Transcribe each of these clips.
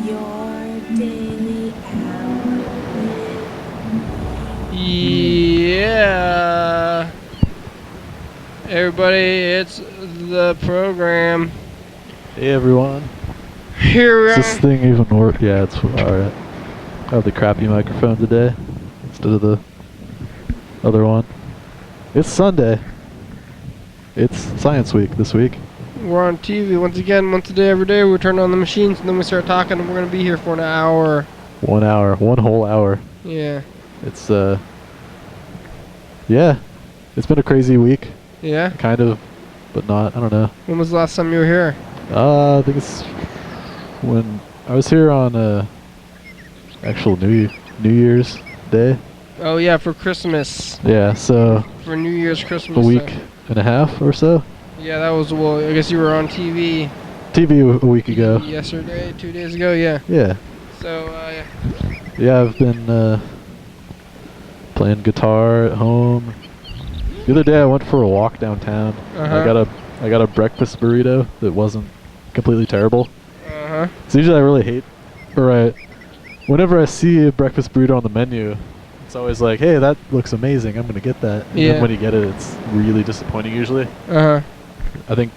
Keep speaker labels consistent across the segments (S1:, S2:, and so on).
S1: Your daily hour with
S2: Yeah. Everybody, it's the program.
S3: Hey everyone.
S2: Here we
S3: Does this
S2: are.
S3: thing even work? Yeah, it's alright. I have the crappy microphone today instead of the other one. It's Sunday. It's Science Week this week.
S2: We're on TV once again, once a day, every day. We turn on the machines and then we start talking, and we're going to be here for an hour.
S3: 1 hour. One whole hour.
S2: Yeah.
S3: It's, yeah. It's been a crazy week.
S2: Yeah?
S3: Kind of, but not. I don't know.
S2: When was the last time you were here?
S3: I think it's when I was here on, actual New Year's Day.
S2: Oh, yeah, for Christmas.
S3: Yeah, so
S2: For New Year's, Christmas.
S3: a week and a half or so.
S2: Yeah, that was, well, I guess you were on TV.
S3: TV a week ago.
S2: Yesterday, 2 days ago, yeah.
S3: Yeah.
S2: So,
S3: Yeah, I've been playing guitar at home. The other day I went for a walk downtown.
S2: Uh-huh.
S3: I got a breakfast burrito that wasn't completely terrible.
S2: Uh-huh.
S3: So usually I really hate, whenever I see a breakfast burrito on the menu, it's always like, hey, that looks amazing, I'm gonna get that. And
S2: Yeah.
S3: then when you get it, it's really disappointing usually.
S2: Uh-huh.
S3: I think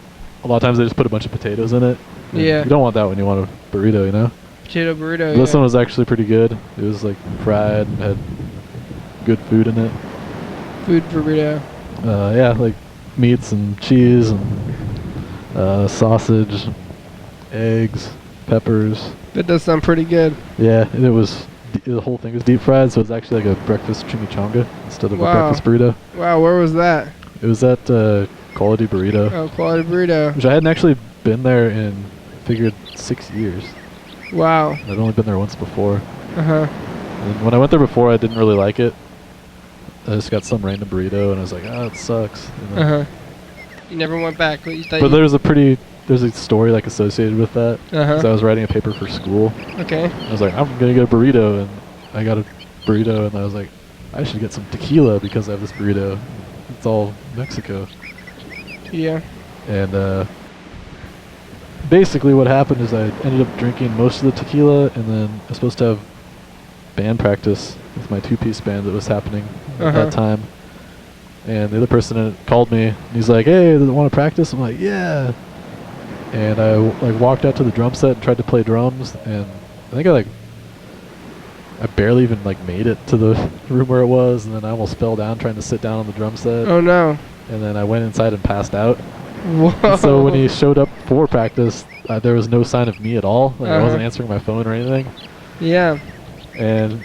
S3: a lot of times they just put a bunch of potatoes in it. And
S2: Yeah.
S3: You don't want that when you want a burrito, you know?
S2: Potato burrito,
S3: This
S2: yeah.
S3: one was actually pretty good. It was like fried and had good food in it.
S2: Food burrito.
S3: Yeah, like meats and cheese and sausage, eggs, peppers.
S2: That does sound pretty good.
S3: Yeah, and the whole thing was deep fried, so it's actually like a breakfast chimichanga instead of
S2: Wow.
S3: a breakfast burrito.
S2: Wow, where was that?
S3: It was at Quality Burrito,
S2: Oh, Quality Burrito.
S3: which I hadn't actually been there in, figured 6 years.
S2: Wow.
S3: I'd only been there once before.
S2: Uh-huh.
S3: And when I went there before, I didn't really like it. I just got some random burrito, and I was like, oh, it sucks. And then-
S2: Uh-huh. You never went back. You thought
S3: But
S2: you...
S3: there's a story like associated with that.
S2: Uh-huh.
S3: So I was writing a paper for school.
S2: Okay.
S3: I was like, I'm gonna get a burrito, and I got a burrito, and I was like, I should get some tequila because I have this burrito. It's all Mexico.
S2: Yeah.
S3: And basically what happened is I ended up drinking most of the tequila, and then I was supposed to have band practice with my two-piece band that was happening at
S2: Uh-huh.
S3: that time. And the other person in it called me, and he's like, hey, want to practice? I'm like, yeah. And I walked out to the drum set and tried to play drums, and I think I barely even made it to the room where it was, and then I almost fell down trying to sit down on the drum set.
S2: Oh, no.
S3: And then I went inside and passed out.
S2: Whoa.
S3: And so when he showed up for practice, there was no sign of me at all. I
S2: Uh-huh.
S3: wasn't answering my phone or anything.
S2: Yeah.
S3: And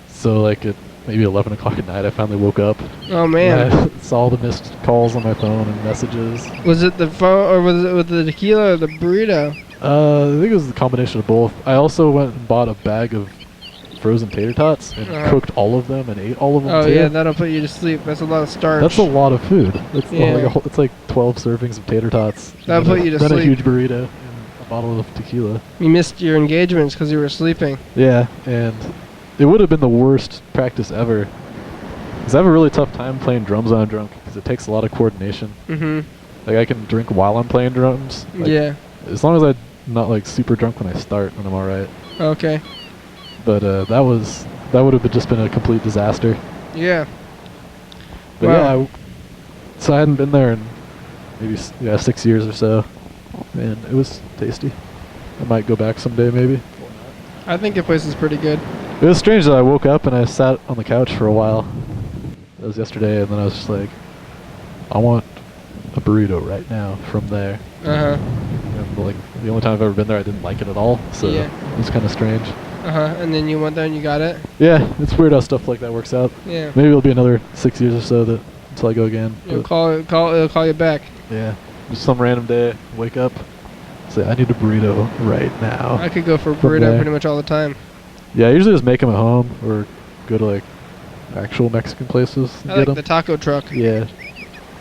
S3: so at maybe 11 o'clock at night, I finally woke up.
S2: Oh, man.
S3: And I saw all the missed calls on my phone and messages.
S2: Was it the phone, or was it with the tequila or the burrito?
S3: I think it was the combination of both. I also went and bought a bag of frozen tater tots and
S2: Uh-huh.
S3: cooked all of them and ate all of them
S2: Oh,
S3: too.
S2: yeah, that'll put you to sleep. That's a lot of starch.
S3: That's a lot of food. It's
S2: Yeah.
S3: it's like 12 servings of tater tots.
S2: That'll
S3: and
S2: put
S3: then
S2: you to
S3: then
S2: sleep.
S3: a huge burrito and a bottle of tequila.
S2: You missed your engagements because you were sleeping.
S3: Yeah, and it would have been the worst practice ever. Because I have a really tough time playing drums when I'm drunk because it takes a lot of coordination.
S2: Mm-hmm.
S3: Like I can drink while I'm playing drums.
S2: Yeah.
S3: As long as I'm not super drunk when I start, then I'm alright.
S2: Okay.
S3: But that would have just been a complete disaster.
S2: Yeah.
S3: But
S2: Wow.
S3: yeah, so I hadn't been there in maybe 6 years or so, and it was tasty. I might go back someday maybe.
S2: I think your place is pretty good.
S3: It was strange that I woke up and I sat on the couch for a while. That was yesterday, and then I was just like, I want a burrito right now from there.
S2: Uh-huh.
S3: And the only time I've ever been there, I didn't like it at all, so
S2: Yeah.
S3: it was kind of strange.
S2: Uh-huh. And then you went there and you got it?
S3: Yeah, it's weird how stuff like that works out.
S2: Yeah.
S3: Maybe it'll be another 6 years or so until I go again.
S2: It'll
S3: but
S2: it'll call you back.
S3: yeah, just some random day, wake up, say, I need a burrito right now.
S2: I could go for a
S3: From
S2: burrito
S3: there.
S2: pretty much all the time.
S3: Yeah, I usually just make them at home or go to actual Mexican places and
S2: I
S3: get
S2: like
S3: them.
S2: the taco truck.
S3: Yeah,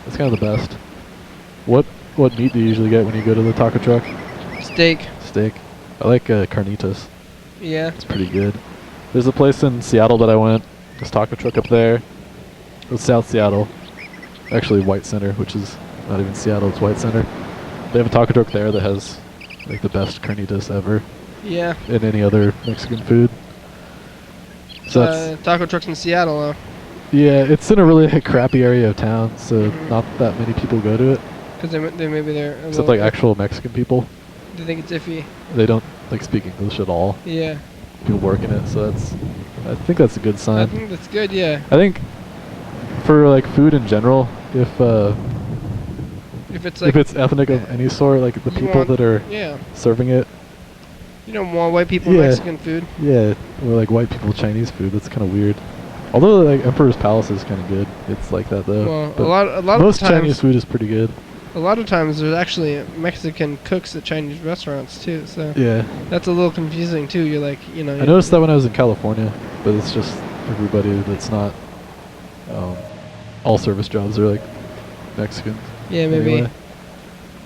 S3: that's kind of the best. What meat do you usually get when you go to the taco truck?
S2: Steak.
S3: Steak. I like carnitas.
S2: Yeah.
S3: It's pretty good. There's a place in Seattle that I went. This taco truck up there. It's South Seattle. Actually, White Center, which is not even Seattle. It's White Center. They have a taco truck there that has the best carnitas ever.
S2: Yeah.
S3: in any other Mexican food. So that's,
S2: Taco trucks in Seattle, though.
S3: yeah, it's in a really crappy area of town, so
S2: Mhm.
S3: not that many people go to it.
S2: Because they maybe they're a
S3: Except
S2: little
S3: like actual Mexican people.
S2: They think it's iffy.
S3: They don't like speak English at all.
S2: Yeah.
S3: People work in it, so I think that's a good
S2: I
S3: sign.
S2: think that's good. Yeah.
S3: I think for like food in general, if
S2: If
S3: it's ethnic of any sort, like the
S2: you
S3: people
S2: want-
S3: that are
S2: Yeah.
S3: serving it,
S2: You don't want white people
S3: Yeah.
S2: Mexican food.
S3: yeah, or like white people Chinese food, that's kind of weird. Although like Emperor's Palace is kind of good, it's like that though.
S2: Well,
S3: But
S2: a lot
S3: most
S2: of times,
S3: Chinese food is pretty good.
S2: a lot of times there's actually Mexican cooks at Chinese restaurants too. So
S3: Yeah,
S2: that's a little confusing too. You're like,
S3: I noticed that when I was in California, but it's just everybody that's not all service jobs are like Mexican.
S2: Yeah, maybe.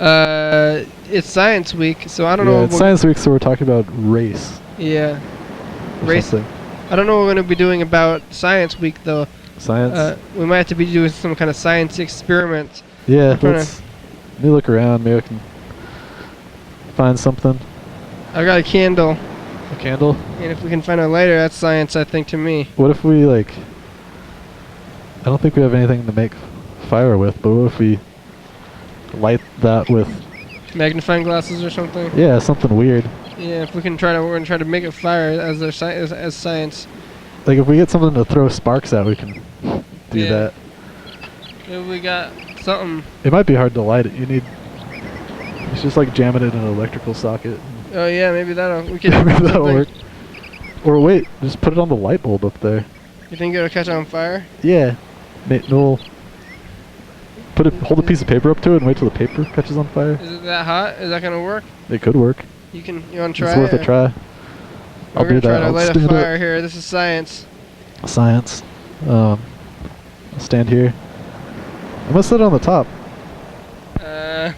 S3: Anyway.
S2: It's Science Week, so I don't
S3: Yeah,
S2: know.
S3: it's Science Week, so we're talking about race.
S2: Yeah.
S3: Or
S2: Race.
S3: something.
S2: I don't know what we're going to be doing about Science Week though.
S3: Science.
S2: We might have to be doing some kind of science experiment.
S3: Yeah,
S2: trying
S3: let me look around. Maybe I can find something.
S2: I've got a candle,
S3: A candle.
S2: and if we can find a lighter, that's science, I think, to me.
S3: What if we like? I don't think we have anything to make fire with, but what if we light that with?
S2: Magnifying glasses or something.
S3: Yeah, something weird.
S2: Yeah, if we can try to, we're gonna try to make a fire as science.
S3: Like if we get something to throw sparks at, we can do
S2: Yeah.
S3: that.
S2: If we got something.
S3: It might be hard to light it. It's just like jamming it in an electrical socket.
S2: Oh yeah, maybe we could.
S3: Maybe
S2: do
S3: that'll
S2: something.
S3: work. Or wait, just put it on the light bulb up there.
S2: You think it'll catch on fire?
S3: Yeah. No. Hold a piece of paper up to it and wait till the paper catches on fire.
S2: Is it that hot? Is that gonna work?
S3: It could work.
S2: You wanna try?
S3: It's worth a try. I'll
S2: We're
S3: do
S2: gonna try
S3: that.
S2: to
S3: I'll
S2: light a
S3: stand
S2: fire here. This is science.
S3: up. Science. I'll stand here. I'm gonna sit on the top.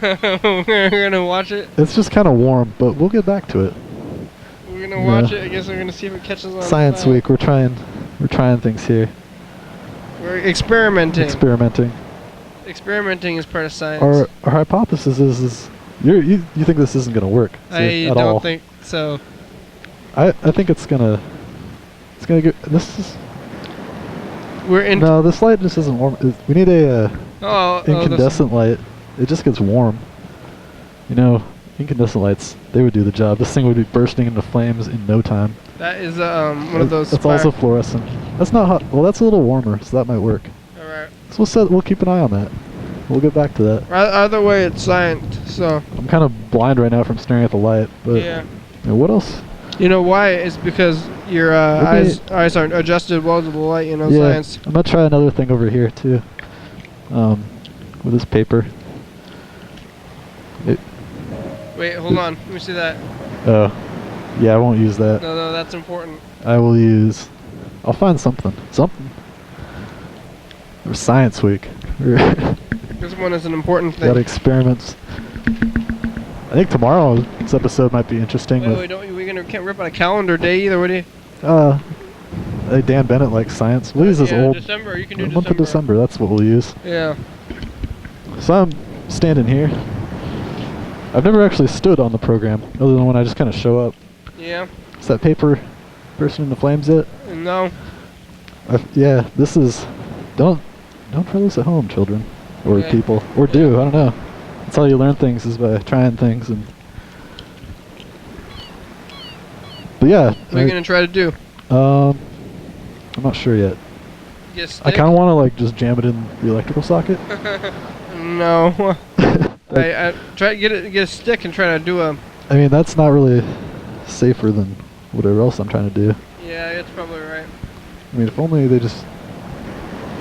S2: We're gonna watch it.
S3: It's just kind of warm, but we'll get back to it.
S2: We're gonna watch
S3: Yeah.
S2: it. I guess we're gonna see if it catches on
S3: Science
S2: fire.
S3: Week. We're trying things here.
S2: We're experimenting. Experimenting is part of science.
S3: Our hypothesis is you think this isn't gonna work
S2: I
S3: at
S2: don't
S3: all.
S2: think so.
S3: I think it's gonna get this is
S2: We're in.
S3: no, this light just isn't warm. We need a
S2: this-
S3: incandescent light. It just gets warm. Incandescent lights, they would do the job. This thing would be bursting into flames in no time.
S2: That is one of those.
S3: That's also fluorescent. That's not hot. Well, that's a little warmer, so that might work.
S2: All right.
S3: So we'll keep an eye on that. We'll get back to that.
S2: Either way, it's science. So.
S3: I'm kind of blind right now from staring at the light, but
S2: Yeah.
S3: What else?
S2: You know why? It's because your
S3: Okay.
S2: eyes aren't adjusted well to the light.
S3: Yeah,
S2: Science.
S3: I'm gonna try another thing over here too. With this paper.
S2: Wait, hold on. Let me see that.
S3: Oh, yeah, I won't use that.
S2: No, that's important.
S3: I'll find something. Or Science Week.
S2: This one is an important
S3: Got
S2: thing.
S3: experiments. I think tomorrow's episode might be interesting.
S2: Wait, can't rip on a calendar day either. What do you?
S3: Dan Bennett likes science. We'll use this
S2: Yeah,
S3: old
S2: December. You can do
S3: month of December. That's what we'll use.
S2: Yeah.
S3: So I'm standing here. I've never actually stood on the program, other than when I just kind of show up.
S2: Yeah.
S3: Is that paper bursting into flames yet?
S2: No.
S3: Yeah, this is. Don't try this at home, children, or
S2: Okay.
S3: people, or do. I don't know. That's how you learn things, is by trying things. But yeah.
S2: What are you gonna try to do?
S3: I'm not sure yet.
S2: Get a
S3: I
S2: stick?
S3: kind of want to like just jam it in the electrical socket.
S2: No. I try to get a stick and try to do a.
S3: I mean, that's not really safer than whatever else I'm trying to do.
S2: Yeah, it's probably right.
S3: I mean, if only they just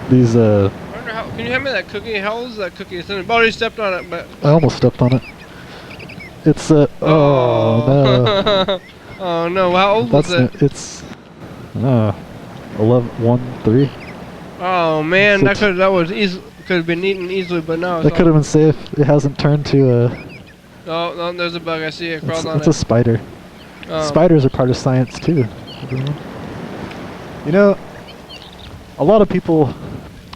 S3: these.
S2: I wonder how. Can you hand me that cookie? How old is that cookie? It's I've already stepped on it, but.
S3: I almost stepped on it. It's oh no.
S2: Oh no! How old was it?
S3: It's 11-1-3.
S2: Oh man,
S3: So
S2: could have been eaten easily, but no.
S3: That could have been safe. It hasn't turned to a.
S2: No, there's a bug. I see it. Crawled on
S3: It's
S2: it.
S3: a spider.
S2: Oh.
S3: Spiders are part of science too. A lot of people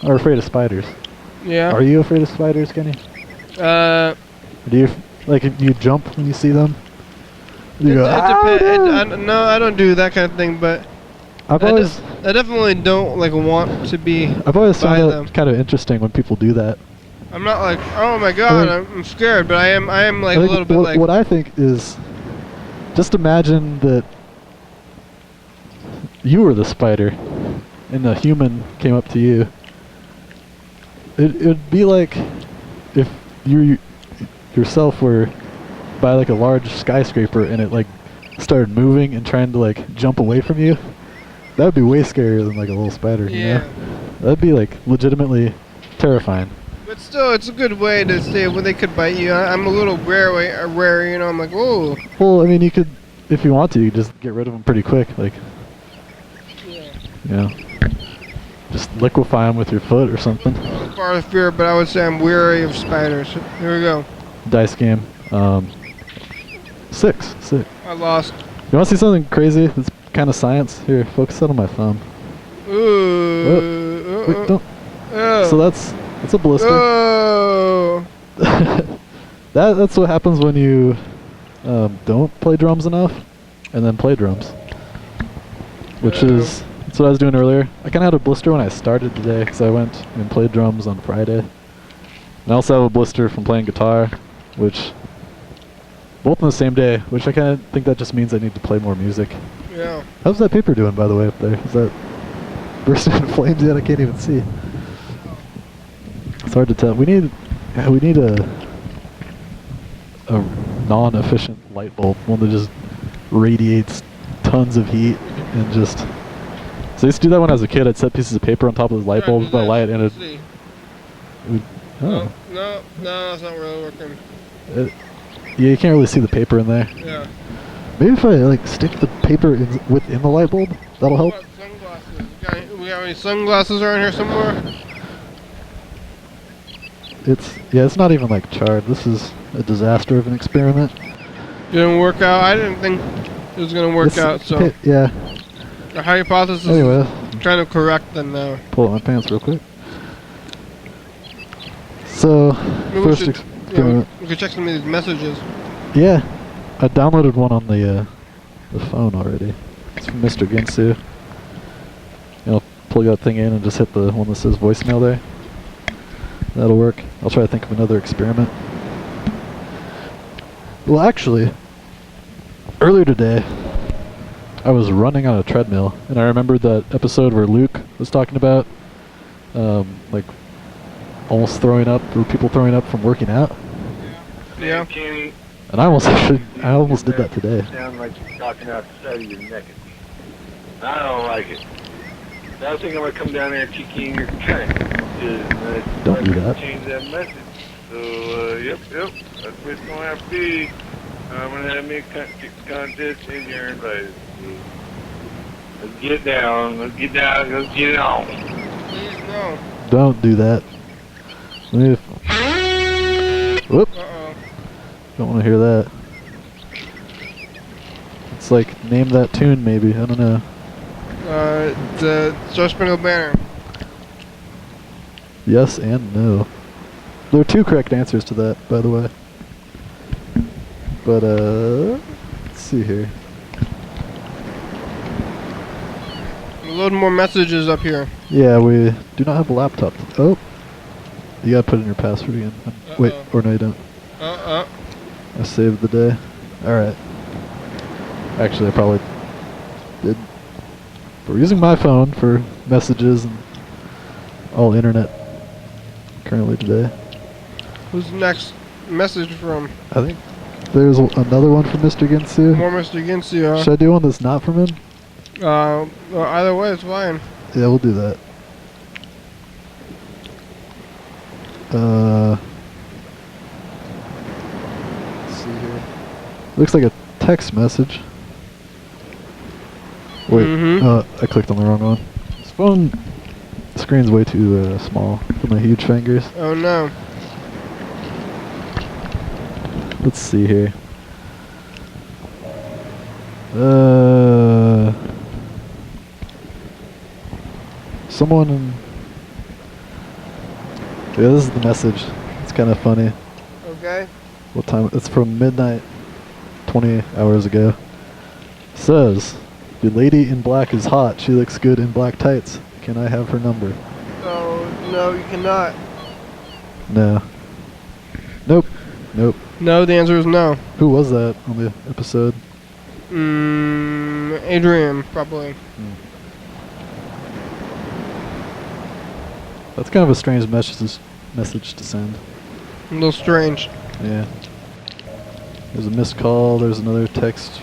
S3: are afraid of spiders.
S2: Yeah.
S3: Are you afraid of spiders, Kenny?
S2: Uh,
S3: Do you if you jump when you see them? You go,
S2: No, I don't do that kind of thing, but
S3: I've always
S2: definitely don't like want to be.
S3: I've always
S2: by
S3: found
S2: them.
S3: it kind of interesting when people do that.
S2: I'm not like, oh my god, I'm scared, but I am like
S3: I
S2: a
S3: think
S2: little bit like.
S3: what I think is, just imagine that you were the spider, and a human came up to you. It'd be like if you yourself were by like a large skyscraper and it like started moving and trying to like jump away from you. That would be way scarier than like a little spider.
S2: Yeah.
S3: You know? That'd be like legitimately terrifying.
S2: But still, it's a good way to stay when they could bite you. I'm a little wary, you know. I'm like, whoa.
S3: Well, I mean, you could, if you want to, you just get rid of them pretty quick. Like,
S2: Yeah.
S3: you know, just liquefy them with your foot or something.
S2: Far of fear, but I would say I'm wary of spiders. Here we go.
S3: Dice game. 6.
S2: I lost.
S3: You want to see something crazy? That's kind of science. Here, focus that on my thumb.
S2: Ooh.
S3: Wait, don't.
S2: Oh.
S3: So that's a blister.
S2: Oh.
S3: That's what happens when you don't play drums enough, and then play drums. Which is that's what I was doing earlier. I kind of had a blister when I started today because I went and played drums on Friday. And I also have a blister from playing guitar, which both on the same day. Which I kind of think that just means I need to play more music.
S2: Yeah.
S3: How's that paper doing, by the way, up there? Is that bursting into flames yet? I can't even see. It's hard to tell. We need a non-efficient light bulb, one that just radiates tons of heat and just. So I used to do that when I was a kid. I'd set pieces of paper on top of the light bulb with my light, and it would. Oh.
S2: No, that's not really working.
S3: Yeah, you can't really see the paper in there.
S2: Yeah.
S3: Maybe if I like stick the paper within the light bulb, that'll help.
S2: What about sunglasses? We got any sunglasses around here somewhere?
S3: It's not even like charred. This is a disaster of an experiment.
S2: Didn't work out. I didn't think it was gonna work out. So
S3: yeah.
S2: the hypothesis
S3: Anyway,
S2: is kind of correct then now.
S3: Pull up my pants real quick. So
S2: Maybe
S3: first
S2: we
S3: experiment.
S2: we could check some of these messages.
S3: Yeah, I downloaded one on the phone already. It's from Mr. Ginsu. I'll plug that thing in and just hit the one that says voicemail there. That'll work. I'll try to think of another experiment. Well, actually, earlier today, I was running on a treadmill, and I remembered that episode where Luke was talking about, like, almost throwing up, or people throwing up from working out.
S2: Yeah.
S3: And I almost did that today.
S4: Sound like you're talking out the side of your neck. I don't like it. I think I'm gonna come down there and kick you in your tank.
S3: Don't do that.
S4: Change that message. So, yep, that's what it's gonna have to be. I'm gonna have me a contest and you're invited. Let's get down, let's get it on.
S2: Please no.
S3: Don't do that. Whoop.
S2: Uh-oh.
S3: Don't want to hear that. It's like, name that tune maybe. I don't know.
S2: The Star Spangled Banner.
S3: Yes and no. There are 2 correct answers to that, by the way. But, let's see here.
S2: Loading more messages up here.
S3: Yeah, we do not have a laptop. Oh. You gotta put in your password again. Wait, or no you don't. I saved the day. Alright. Actually, I probably did. We're using my phone for messages and all internet currently today.
S2: Who's the next message from?
S3: I think there's another one from Mr. Ginsu.
S2: More Mr. Ginsu, huh?
S3: Should I do one that's not from him?
S2: Well, either way, it's fine.
S3: Yeah, we'll do that. Let's see here. Looks like a text message. Wait, I clicked on the wrong one. This phone screen's way too small for my huge fingers.
S2: Oh no.
S3: Let's see here. Someone in... Yeah, this is the message. It's kind of funny.
S2: Okay.
S3: What time? It's from midnight 20 hours ago. Says, the lady in black is hot. She looks good in black tights. Can I have her number?
S2: Oh, no, you cannot.
S3: No. Nope. Nope.
S2: No, the answer is no.
S3: Who was that on the episode?
S2: Adrian, probably.
S3: That's kind of a strange message to send.
S2: A little strange.
S3: Yeah. There's a missed call. There's another text.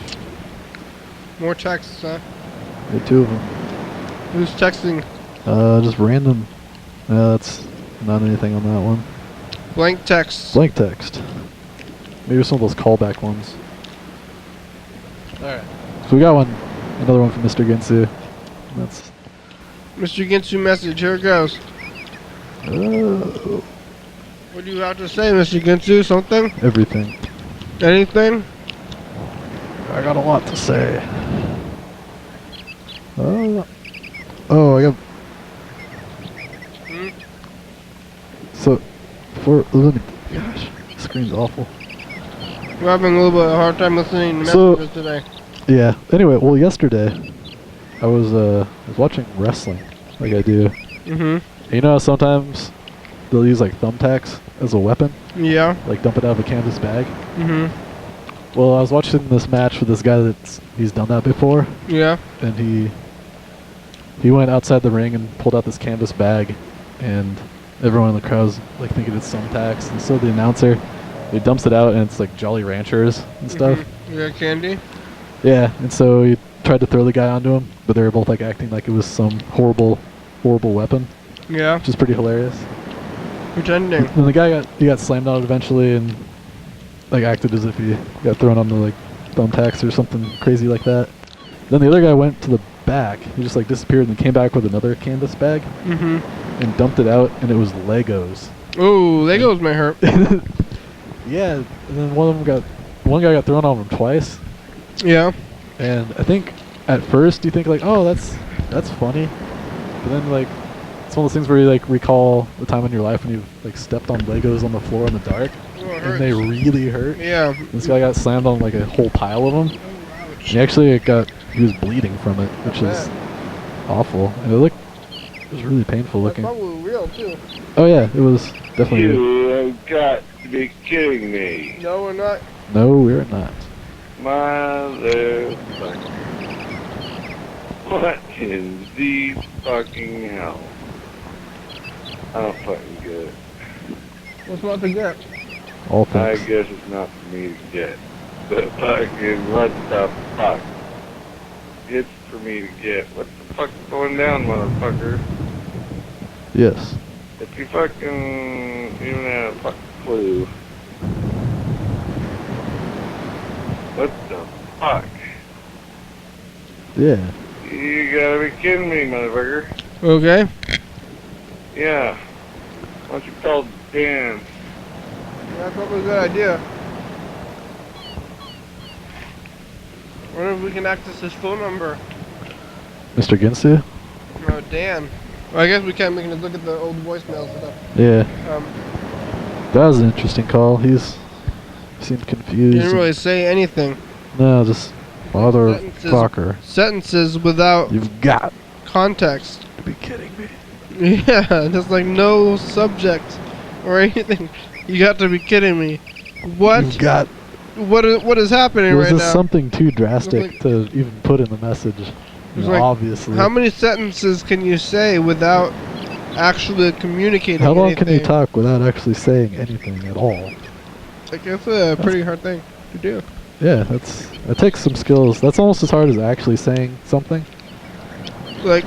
S2: More texts, huh?
S3: Yeah, 2 of them.
S2: Who's texting?
S3: Just random. That's not anything on that one.
S2: Blank text.
S3: Blank text. Maybe some of those callback ones.
S2: Alright.
S3: So we got one. Another one from Mr. Ginsu. That's...
S2: Mr. Ginsu message, here it goes. What do you have to say, Mr. Ginsu? Something?
S3: Everything.
S2: Anything?
S3: I got a lot to say. Oh, I got... So, gosh, the screen's awful.
S2: We're having a little bit of a hard time listening to messages today.
S3: Yeah. Anyway, well, yesterday I was watching wrestling, like I do.
S2: Mm-hmm.
S3: You know how sometimes they'll use like thumbtacks as a weapon,
S2: Yeah.
S3: like dump it out of a canvas bag.
S2: Mm-hmm.
S3: Well, I was watching this match with this guy he's done that before,
S2: Yeah.
S3: and he went outside the ring and pulled out this canvas bag, and everyone in the crowd's like thinking it's thumbtacks, and so the announcer, he dumps it out and it's like Jolly Ranchers and stuff.
S2: You got candy?
S3: Yeah, and so he tried to throw the guy onto him, but they were both like acting like it was some horrible weapon,
S2: Yeah.
S3: which is pretty hilarious.
S2: Pretending.
S3: And the guy got slammed out eventually and like acted as if he got thrown on the like thumbtacks or something crazy like that. Then the other guy went to the back. He just like disappeared and came back with another canvas bag
S2: Mm-hmm.
S3: and dumped it out, and it was Legos.
S2: Ooh, Legos may hurt.
S3: Yeah, and then one guy got thrown on him twice.
S2: Yeah.
S3: And I think at first you think like, oh, that's funny, but then like it's one of those things where you like recall the time in your life when you like stepped on Legos on the floor in the dark,
S2: Oh, it
S3: and they
S2: hurts.
S3: really hurt.
S2: Yeah.
S3: This guy got slammed on like a whole pile of them.
S2: Oh, ouch.
S3: He actually he was bleeding from it, which is awful. And it was really painful
S2: That's
S3: looking.
S2: probably real, too.
S3: Oh yeah, it was definitely real.
S4: You have got to be kidding me.
S2: No, we're not.
S3: No, we're not.
S4: Motherfucker. What in the fucking hell? I don't fucking get it.
S2: What's not to get?
S3: All
S4: I
S3: things.
S4: guess it's not for me to get. But fucking what the fuck? It's for me to get. What the fuck's going down, motherfucker?
S3: Yes.
S4: If you fucking even had a fucking clue. What the fuck?
S3: Yeah.
S4: You gotta be kidding me, motherfucker.
S2: Okay.
S4: Yeah. Why don't you call Dan?
S2: That's probably a good idea. I wonder if we can access his phone number.
S3: Mr. Ginsu?
S2: No, Dan. Well, I guess we can. We can just look at the old voicemails and stuff.
S3: Yeah. That was an interesting call. He seemed
S2: He
S3: confused.
S2: didn't really say anything.
S3: No, just motherfucker.
S2: Sentences without
S3: You've got
S2: context.
S3: to be kidding me.
S2: Yeah, just like no subject or anything. You got to be kidding me. What?
S3: You've got...
S2: What is happening
S3: Was
S2: right
S3: this
S2: now?
S3: something too drastic
S2: like-
S3: to even put in the message? You
S2: It's
S3: know,
S2: like,
S3: obviously.
S2: How many sentences can you say without actually communicating
S3: How long
S2: anything?
S3: can you talk without actually saying anything at all?
S2: Like, it's a pretty hard thing to do.
S3: Yeah, that takes some skills. That's almost as hard as actually saying something.
S2: Like,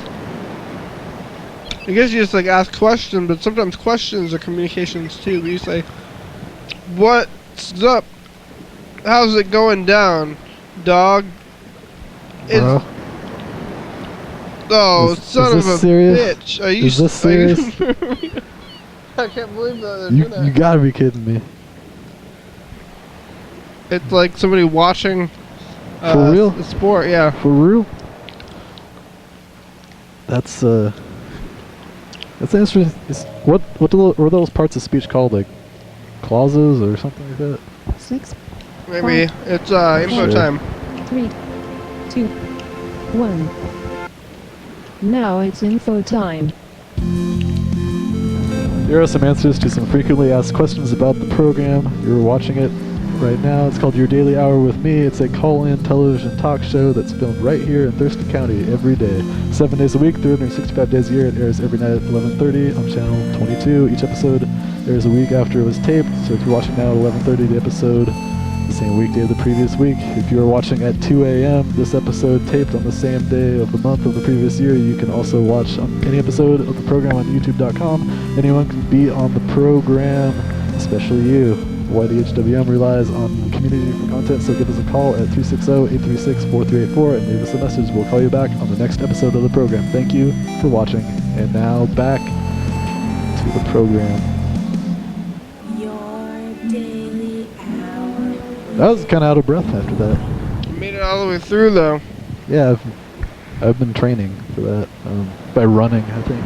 S2: I guess you just like ask questions, but sometimes questions are communications too. You say, "What's up? How's it going down, dog?"
S3: Bro,
S2: Oh,
S3: Is
S2: son
S3: this
S2: of a
S3: serious?
S2: bitch! Are you
S3: Is this
S2: are you-
S3: serious?
S2: I can't believe that.
S3: you gotta be kidding me.
S2: It's like somebody watching.
S3: For real?
S2: The sport, yeah.
S3: For real? That's interesting. What were those parts of speech called? Like clauses or something like that?
S2: Maybe it's info
S3: Sure.
S2: time.
S1: 3, 2, 1. Now it's info time.
S3: Here are some answers to some frequently asked questions about the program. You're watching it right now. It's called Your Daily Hour with Me. It's a call-in television talk show that's filmed right here in Thurston County every day. 7 days a week, 365 days a year. It airs every night at 11:30 on channel 22. Each episode airs a week after it was taped. So if you're watching now at 11:30, the episode the same weekday of the previous week. If you are watching at 2 a.m., this episode taped on the same day of the month of the previous year. You can also watch any episode of the program on YouTube.com. Anyone can be on the program, especially you. YDHWM relies on the community for content, so give us a call at 360-836-4384 and leave us a message. We'll call you back on the next episode of the program. Thank you for watching. And now back to the program.
S1: Your daily hour.
S3: I was kind of out of breath after that.
S2: You made it all the way through though.
S3: Yeah, I've been training for that by running, I think.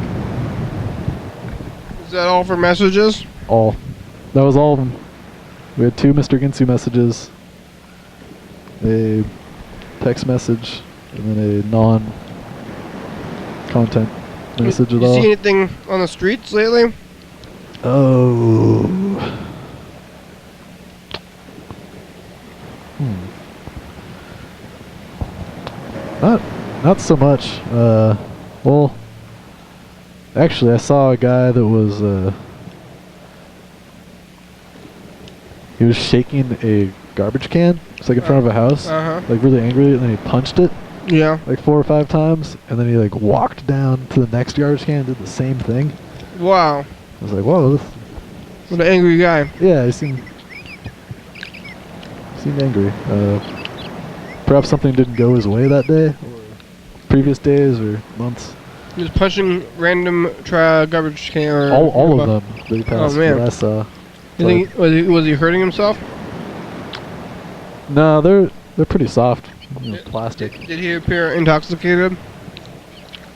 S2: Is that all for messages?
S3: All. That was all of them. We had 2 Mr. Ginsu messages, a text message, and then a non-content message at
S2: You
S3: all.
S2: see anything on the streets lately?
S3: Oh. Not so much. Well, actually, I saw a guy that was he was shaking a garbage can. It's like in front of a house, like really angry, and then he punched it
S2: Yeah.
S3: like 4 or 5 times, and then he like walked down to the next garbage can and did the same thing.
S2: Wow.
S3: I was like, whoa,
S2: What an angry guy.
S3: yeah, he seemed angry. Perhaps something didn't go his way that day, or previous days or months.
S2: He was punching random garbage can. Or
S3: All of them that he passed.
S2: man.
S3: That I saw.
S2: You think was he hurting himself?
S3: No, they're pretty soft. Plastic.
S2: Did he appear intoxicated?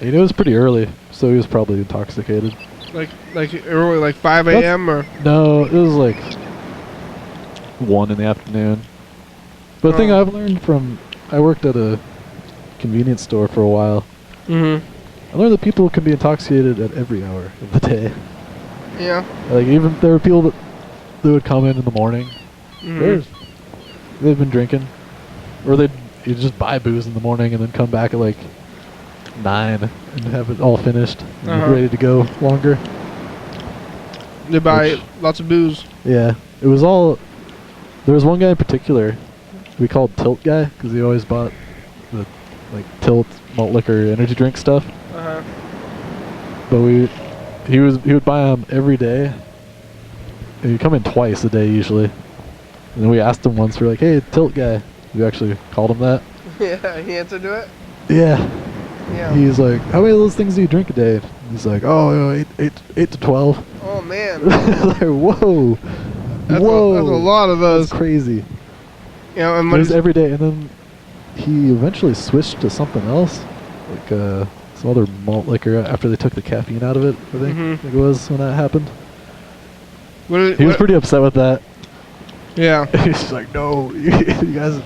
S3: It was pretty early, so he was probably intoxicated.
S2: Like early, like 5
S3: That's-
S2: a.m. or?
S3: No, it was like 1 in the afternoon. But the thing
S2: Oh.
S3: I've learned from, I worked at a convenience store for a while.
S2: Mm-hmm.
S3: I learned that people can be intoxicated at every hour of the day.
S2: Yeah.
S3: Like even there were people that would come in the morning.
S2: Mhm.
S3: They've been drinking, or you just buy booze in the morning and then come back at like 9 and have it all finished and ready to go longer.
S2: They buy
S3: Which-
S2: lots of booze.
S3: Yeah, it was all. There was one guy in particular we called Tilt Guy because he always bought the like Tilt malt liquor energy drink stuff.
S2: Uh-huh.
S3: But he would buy them every day. And he'd come in twice a day usually. And then we asked him once, we're like, "Hey, Tilt Guy," we actually called him that.
S2: Yeah, he answered to it.
S3: Yeah.
S2: Yeah.
S3: He's like, "How many of those things do you drink a day?" He's like, "Oh, you know, 8 to 12."
S2: Oh man.
S3: Like, whoa.
S2: That's
S3: Whoa.
S2: that's a lot of
S3: That's
S2: those.
S3: crazy.
S2: You know, and
S3: It
S2: when
S3: was
S2: he's-
S3: every day, and then he eventually switched to something else, like some other malt liquor after they took the caffeine out of it. I think,
S2: Mhm.
S3: I think it was when that happened.
S2: what is-
S3: He was
S2: what-
S3: pretty upset with that.
S2: Yeah.
S3: He's just like, "No, you guys."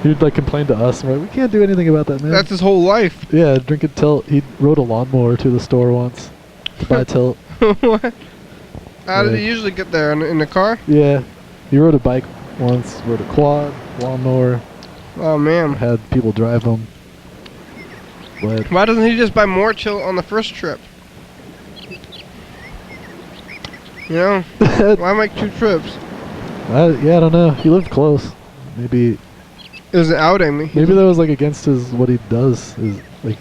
S3: He'd like complain to us, and we're like, "We can't do anything about that, man."
S2: That's his whole life.
S3: Yeah, drinking Tilt. He rode a lawnmower to the store once to buy Tilt.
S2: What? How did
S3: Yeah.
S2: he usually get there in the car?
S3: Yeah, he rode a bike once, rode a quad, lawnmower,
S2: Oh man.
S3: had people drive him. But
S2: Why doesn't he just buy more Tilt on the first trip? You know, why make 2 trips?
S3: I don't know. He lived close. Maybe
S2: It was an outing.
S3: that was like against what he does. Is like,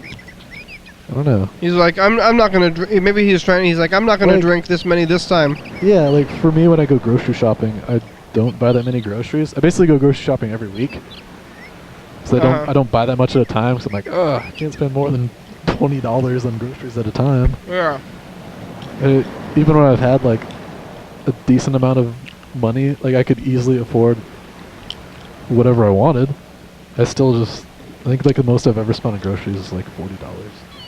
S3: I don't know.
S2: He's like, I'm not gonna drink. Maybe he's trying. He's like, I'm not gonna
S3: Like-
S2: drink this many this time.
S3: Yeah, like for me when I go grocery shopping, I don't buy that many groceries. I basically go grocery shopping every week. So I don't buy that much at a time. So I'm like, ugh, I can't spend more than $20 on groceries at a time.
S2: Yeah.
S3: And even when I've had like a decent amount of money, like I could easily afford whatever I wanted, I still just, I think like the most I've ever spent on groceries is like $40.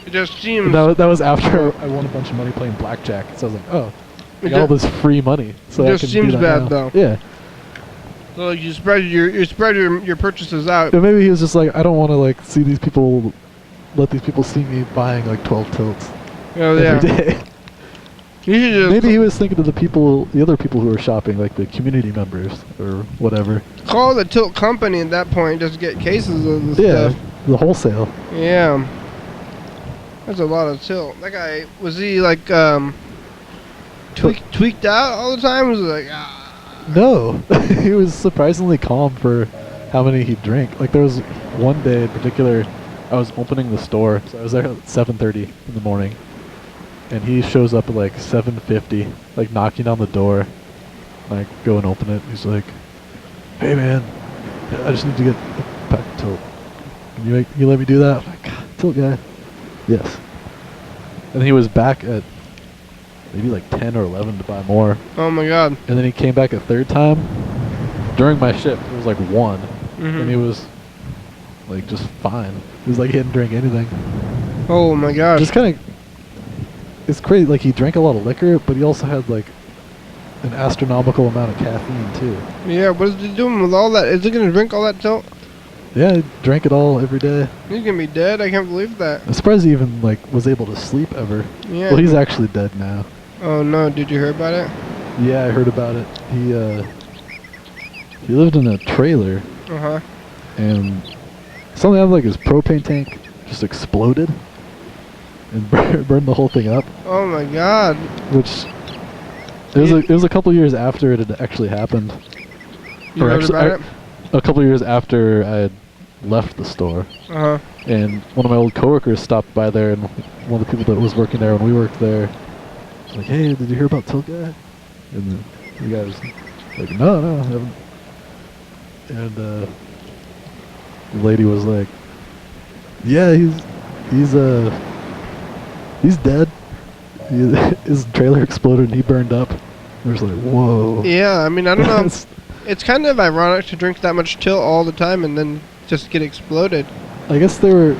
S2: It just seems.
S3: And that was after I won a bunch of money playing blackjack. So I was like, oh, I
S2: It
S3: got all
S2: ju-
S3: this free money. So
S2: it
S3: I
S2: just
S3: can
S2: seems
S3: do that
S2: bad,
S3: now.
S2: though.
S3: Yeah.
S2: So like you spread your purchases out.
S3: Yeah, maybe he was just like, I don't want to like see these people, let these people see me buying like 12 tilts
S2: Oh
S3: every
S2: yeah.
S3: day.
S2: You should just
S3: Maybe he was thinking of the other people who were shopping, like the community members or whatever.
S2: call the tilt company at that point. Just get cases of the
S3: Yeah,
S2: stuff.
S3: the wholesale.
S2: Yeah. That's a lot of tilt. That guy, was he like tweaked out all the time? Was he like
S3: No, he was surprisingly calm for how many he drank. Like there was one day in particular, I was opening the store, so I was there at 7:30 in the morning, and he shows up at like 7:50, like knocking on the door. I go and open it. He's like, "Hey man, I just need to get a pack of tilt. Can you let me do that?" I'm like, "God, tilt guy." Yes. And he was back at maybe like 10 or 11 to buy more.
S2: oh my god.
S3: And then he came back a third time during my shift. It was like 1, and he was like just fine. He was like he didn't drink anything.
S2: Oh my god.
S3: Just kind of, it's crazy. Like he drank a lot of liquor, but he also had like an astronomical amount of caffeine too.
S2: Yeah, what is he doing with all that? Is he gonna drink all that tilt?
S3: Yeah, he drank it all every day.
S2: He's gonna be dead. I can't believe that.
S3: I'm surprised he even like was able to sleep ever.
S2: Yeah.
S3: Well, he's actually dead now.
S2: Oh no, did you hear about it?
S3: Yeah, I heard about it. He lived in a trailer,
S2: Uh-huh.
S3: and something out of like his propane tank just exploded and burned the whole thing up.
S2: Oh my god.
S3: Which it was a couple years after it had actually happened.
S2: You
S3: Or
S2: heard
S3: actually,
S2: about it?
S3: a couple years after I had left the store,
S2: Uh-huh.
S3: and one of my old coworkers stopped by there, and one of the people that was working there when we worked there, was like, "Hey, did you hear about Tilt Guy?" And the guy was like, "No, I haven't." And the lady was like, "Yeah, he's dead. His trailer exploded and he burned up." I was like, "Whoa."
S2: Yeah, I mean, I don't know. It's kind of ironic to drink that much tilt all the time and then just get exploded.
S3: I guess they were,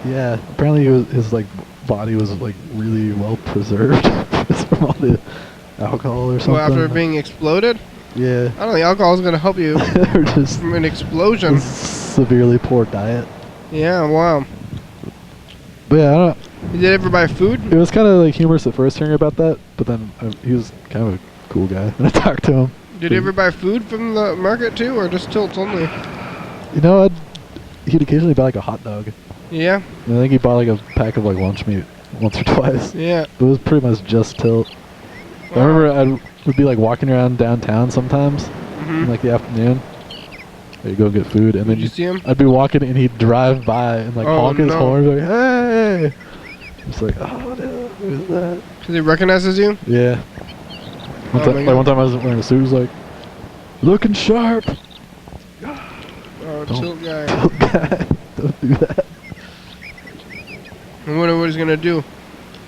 S3: yeah. Apparently, his like body was like really well preserved from all the alcohol or something.
S2: So after being exploded?
S3: Yeah.
S2: I don't think alcohol's gonna help you
S3: Or just
S2: from an explosion.
S3: severely poor diet.
S2: Yeah, wow.
S3: But yeah, I don't.
S2: Did everybody buy food?
S3: It was kind of like humorous at first hearing about that, but then he was kind of a cool guy, and I talked to him.
S2: Did you ever buy food from the market too, or just tilts only?
S3: You know, he'd occasionally buy like a hot dog.
S2: Yeah,
S3: And I think he bought like a pack of like lunch meat once or twice.
S2: yeah.
S3: But it was pretty much just tilt. I remember I would be like walking around downtown sometimes in like the afternoon. I'd go get food, and then
S2: Did you see him?
S3: I'd be walking, and he'd drive by and like
S2: Oh,
S3: honk his
S2: no.
S3: horn, like, "Hey!" It's like, "Oh no, who's that?"
S2: Because he recognizes you?
S3: Yeah.
S2: Oh my God.
S3: One time I was wearing a suit, he was like, "Looking sharp."
S2: Oh,
S3: Don't-
S2: tilt guy.
S3: Don't do that.
S2: I wonder what he's gonna do.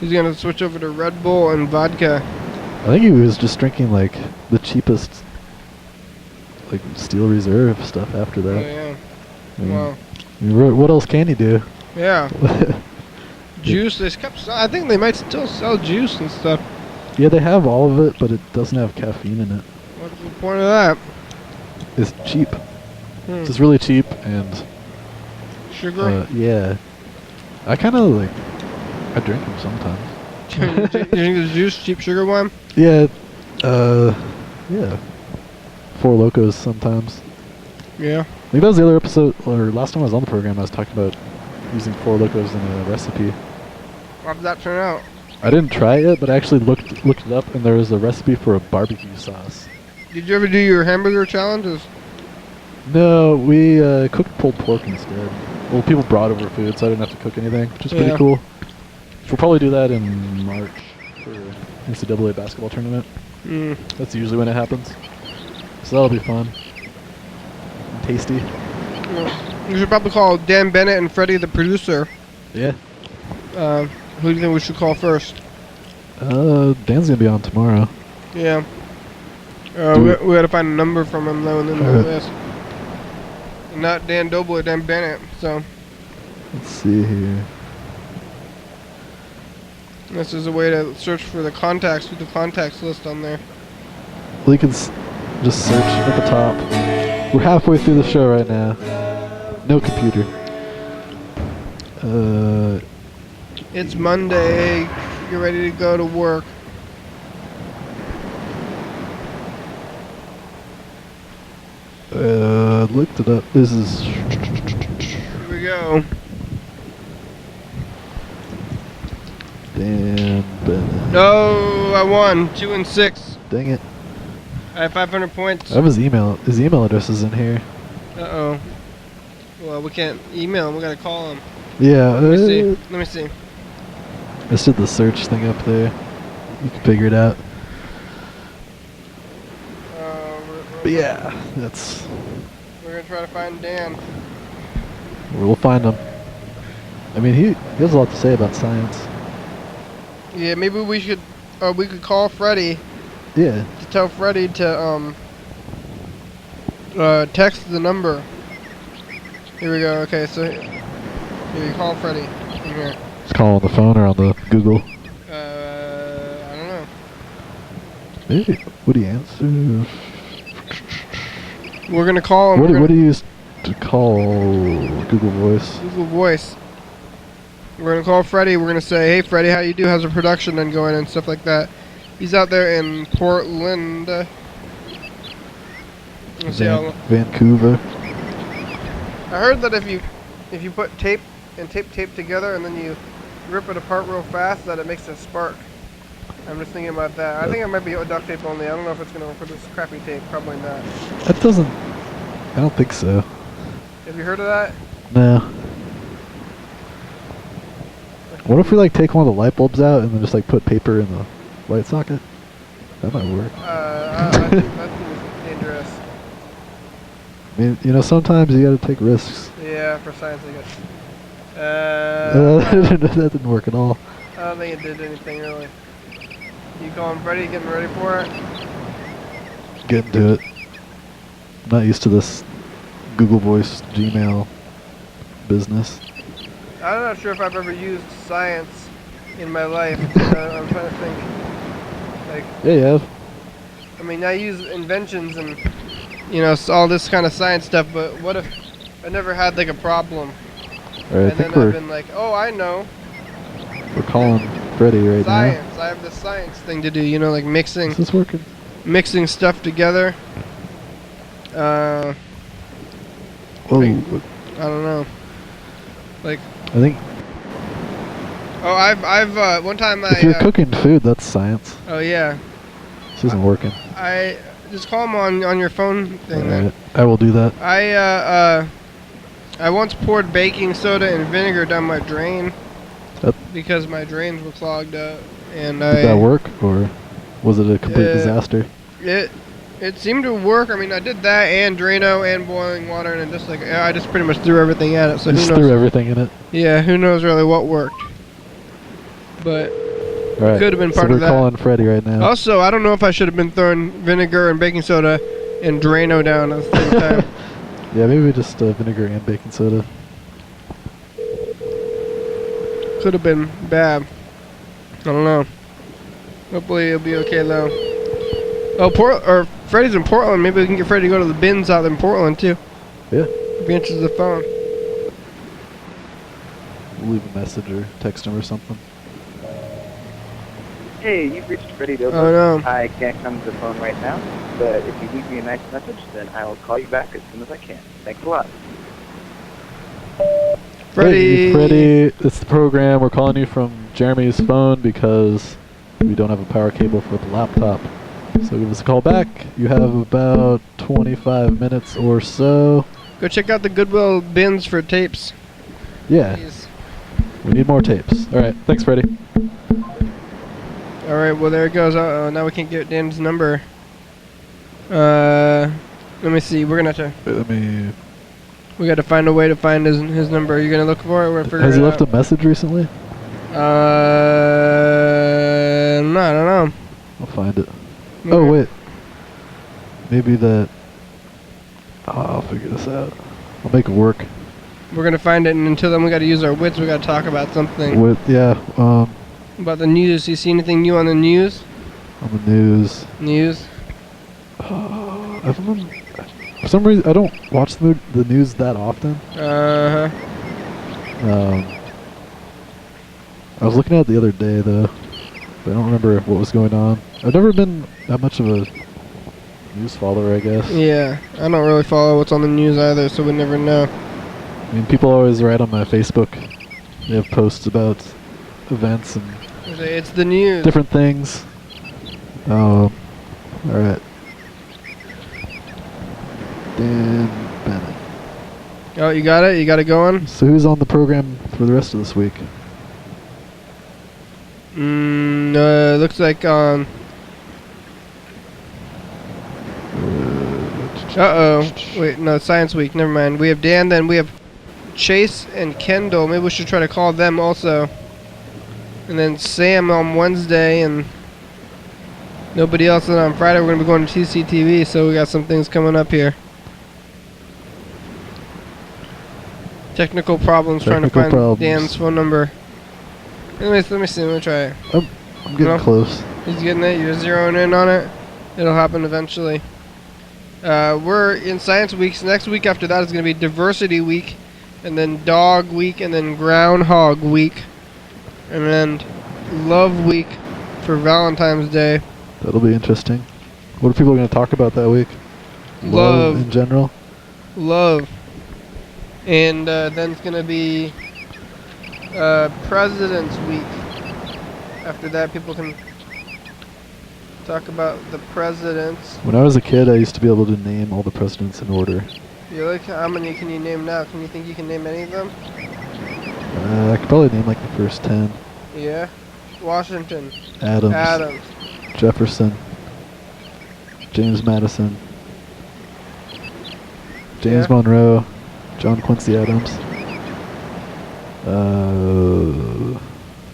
S2: He's gonna switch over to Red Bull and vodka.
S3: I think he was just drinking like the cheapest, like Steel Reserve stuff after
S2: Oh,
S3: that.
S2: yeah.
S3: I mean,
S2: Wow.
S3: I mean, what else can he do?
S2: Yeah. Juice. I think they might still sell juice and stuff.
S3: Yeah, they have all of it, but it doesn't have caffeine in it.
S2: What's the point of that?
S3: It's cheap.
S2: Hmm.
S3: It's just really cheap, and
S2: Sugar?
S3: yeah. I kind of like, I drink them sometimes.
S2: You think the juice cheap sugar one?
S3: Yeah, yeah. Four Locos sometimes.
S2: Yeah.
S3: I think that was the other episode, or last time I was on the program, I was talking about using Four Locos in a recipe.
S2: How did that turn out?
S3: I didn't try it yet, but I actually looked it up, and there was a recipe for a barbecue sauce.
S2: Did you ever do your hamburger challenges?
S3: No, we cooked pulled pork instead. Well, people brought over food, so I didn't have to cook anything, which is pretty
S2: Yeah.
S3: cool. We'll probably do that in March for NCAA basketball tournament.
S2: Mm.
S3: That's usually when it happens. So that'll be fun. And tasty.
S2: You should probably call Dan Bennett and Freddie, the producer.
S3: Yeah.
S2: Who do you think we should call first?
S3: Dan's gonna be on tomorrow.
S2: Yeah.
S3: Do
S2: We gotta find a number from him though, and then we'll
S3: Alright.
S2: list. Not Dan Doble, Dan Bennett. So
S3: Let's see here.
S2: this is a way to search for the contacts with the contacts list on there.
S3: Well, you can Just search at the top. We're halfway through the show right now. No computer.
S2: It's Monday. You're ready to go to work.
S3: Looked it up. This is.
S2: Here we go.
S3: Dan Bennett.
S2: No, I won. 2 and 6.
S3: Dang it.
S2: I have 500 points.
S3: I have his email. His email address is in here.
S2: Uh-oh. Well, we can't email him. We gotta call him.
S3: Yeah.
S2: Let me see. Let me see.
S3: I just did the search thing up there. You can figure it out. But yeah, that's.
S2: We're gonna try to find Dan.
S3: We'll find him. I mean, he has a lot to say about science.
S2: Yeah, maybe we should. We could call Freddie
S3: Yeah.
S2: to tell Freddie to text the number. Here we go. Okay, so here you call Freddie. In here.
S3: Just call on the phone or on the Google.
S2: I don't know.
S3: Maybe. Would he answer?
S2: We're gonna call him.
S3: What do you use to call Google Voice?
S2: Google Voice. We're gonna call Freddie. We're gonna say, "Hey, Freddie, how you do? How's the production then going and stuff like that?" He's out there in Portland. Let's see how.
S3: Vancouver.
S2: I heard that if you put tape and tape together and then you rip it apart real fast, that it makes a spark. I'm just thinking about that. I think it might be duct tape only. I don't know if it's gonna work for this crappy tape. Probably not.
S3: That doesn't. I don't think so.
S2: Have you heard of that?
S3: No. What if we like take one of the light bulbs out and then just like put paper in the light socket? That might work.
S2: I think that's dangerous.
S3: I mean, you know, sometimes you gotta take risks.
S2: Yeah, for science, I guess.
S3: That didn't work at all.
S2: I don't think it did anything really. You calling Freddie, getting ready for it?
S3: Get into it. I'm not used to this Google Voice Gmail business.
S2: I'm not sure if I've ever used science in my life. I'm trying to think. Like,
S3: Yeah, you have.
S2: I mean, I use inventions and, you know, all this kind of science stuff, but what if I never had like a problem?
S3: Alright, I
S2: And
S3: think
S2: then I've been like, oh, I know.
S3: we're calling Freddie right
S2: Science. I have this science thing to do, you know, like
S3: now.
S2: mixing
S3: Is this working?
S2: stuff together.
S3: Oh,
S2: Like, I don't know. Like,
S3: I think
S2: oh, I've one time
S3: if you're cooking food, that's science.
S2: Oh yeah,
S3: This isn't working.
S2: I just call them on your phone thing. Then.
S3: Alright, I will do that.
S2: I once poured baking soda and vinegar down my drain
S3: That-
S2: because my drains were clogged up, and
S3: Did that work, or was it a complete disaster?
S2: It seemed to work. I mean, I did that and Drano and boiling water, and just like I just pretty much threw everything at it. So
S3: Just
S2: who knows?
S3: threw everything in it.
S2: Yeah, who knows really what worked? But
S3: Alright,
S2: could have been
S3: so
S2: part
S3: we're
S2: of that.
S3: calling Freddie right now.
S2: Also, I don't know if I should have been throwing vinegar and baking soda and Drano down at the same time.
S3: Yeah, maybe just vinegar and baking soda.
S2: Could have been bad. I don't know. Hopefully it'll be okay though. Oh, Freddie's in Portland. Maybe we can get Freddie to go to the bins out in Portland too.
S3: Yeah.
S2: If he answers the phone.
S3: We'll leave a message or text him or something.
S5: Hey, you've reached Freddie Dover.
S2: Oh no.
S5: I can't come to the phone right now, but if you leave me a nice message, then I will call you back as soon as I can. Thanks a lot.
S2: Freddie.
S3: Hey, Freddie, it's the program. We're calling you from Jeremy's phone because we don't have a power cable for the laptop. So give us a call back. You have about 25 minutes or so.
S2: Go check out the Goodwill bins for tapes.
S3: Yeah,
S2: Please.
S3: we need more tapes. All right, thanks, Freddie.
S2: All right. Well, there it goes. Now we can't get Dan's number. Let me see. We're gonna have to.
S3: Let me.
S2: We got to find a way to find his number. Are you gonna look for it? We're gonna figure
S3: Has
S2: it
S3: he left
S2: out.
S3: a message recently?
S2: No, I don't know.
S3: I'll find it. Oh wait, maybe that. Oh, I'll figure this out. I'll make it work.
S2: We're gonna find it, and until then, we got to use our wits. We got to talk about something.
S3: With
S2: About the news. You see anything new on the news?
S3: on the news.
S2: News.
S3: For some reason, I don't watch the news that often.
S2: Uh-huh.
S3: I was looking at it the other day, though. But I don't remember what was going on. I've never been that much of a news follower, I guess.
S2: Yeah, I don't really follow what's on the news either, so we never know.
S3: I mean, people always write on my Facebook. They have posts about events and
S2: It's the news.
S3: different things. Oh, alright. Dan Bennett.
S2: Oh, you got it? You got it going?
S3: So who's on the program for the rest of this week?
S2: Looks like, uh-oh. Wait, no, Science Week, never mind. We have Dan, then we have Chase and Kendall. Maybe we should try to call them also. And then Sam on Wednesday, and nobody else. And on Friday, we're going to be going to TCTV, so we got some things coming up here. Technical problems trying to find Dan's phone number. Anyways, let me see. Let me try it.
S3: I'm getting close.
S2: He's getting it. You're zeroing in on it. It'll happen eventually. We're in Science Weeks. Next week after that is going to be Diversity Week, and then Dog Week, and then Groundhog Week, and then Love Week for Valentine's Day.
S3: That'll be interesting. What are people going to talk about that week?
S2: Love
S3: in general?
S2: Love. And then it's going to be President's Week. After that, people can talk about the presidents.
S3: When I was a kid, I used to be able to name all the presidents in order.
S2: Really? How many can you name now? Can you think you can name any of them?
S3: I could probably name like the first 10.
S2: Yeah. Washington.
S3: Adams. Jefferson. James Madison. James Monroe. John Quincy Adams.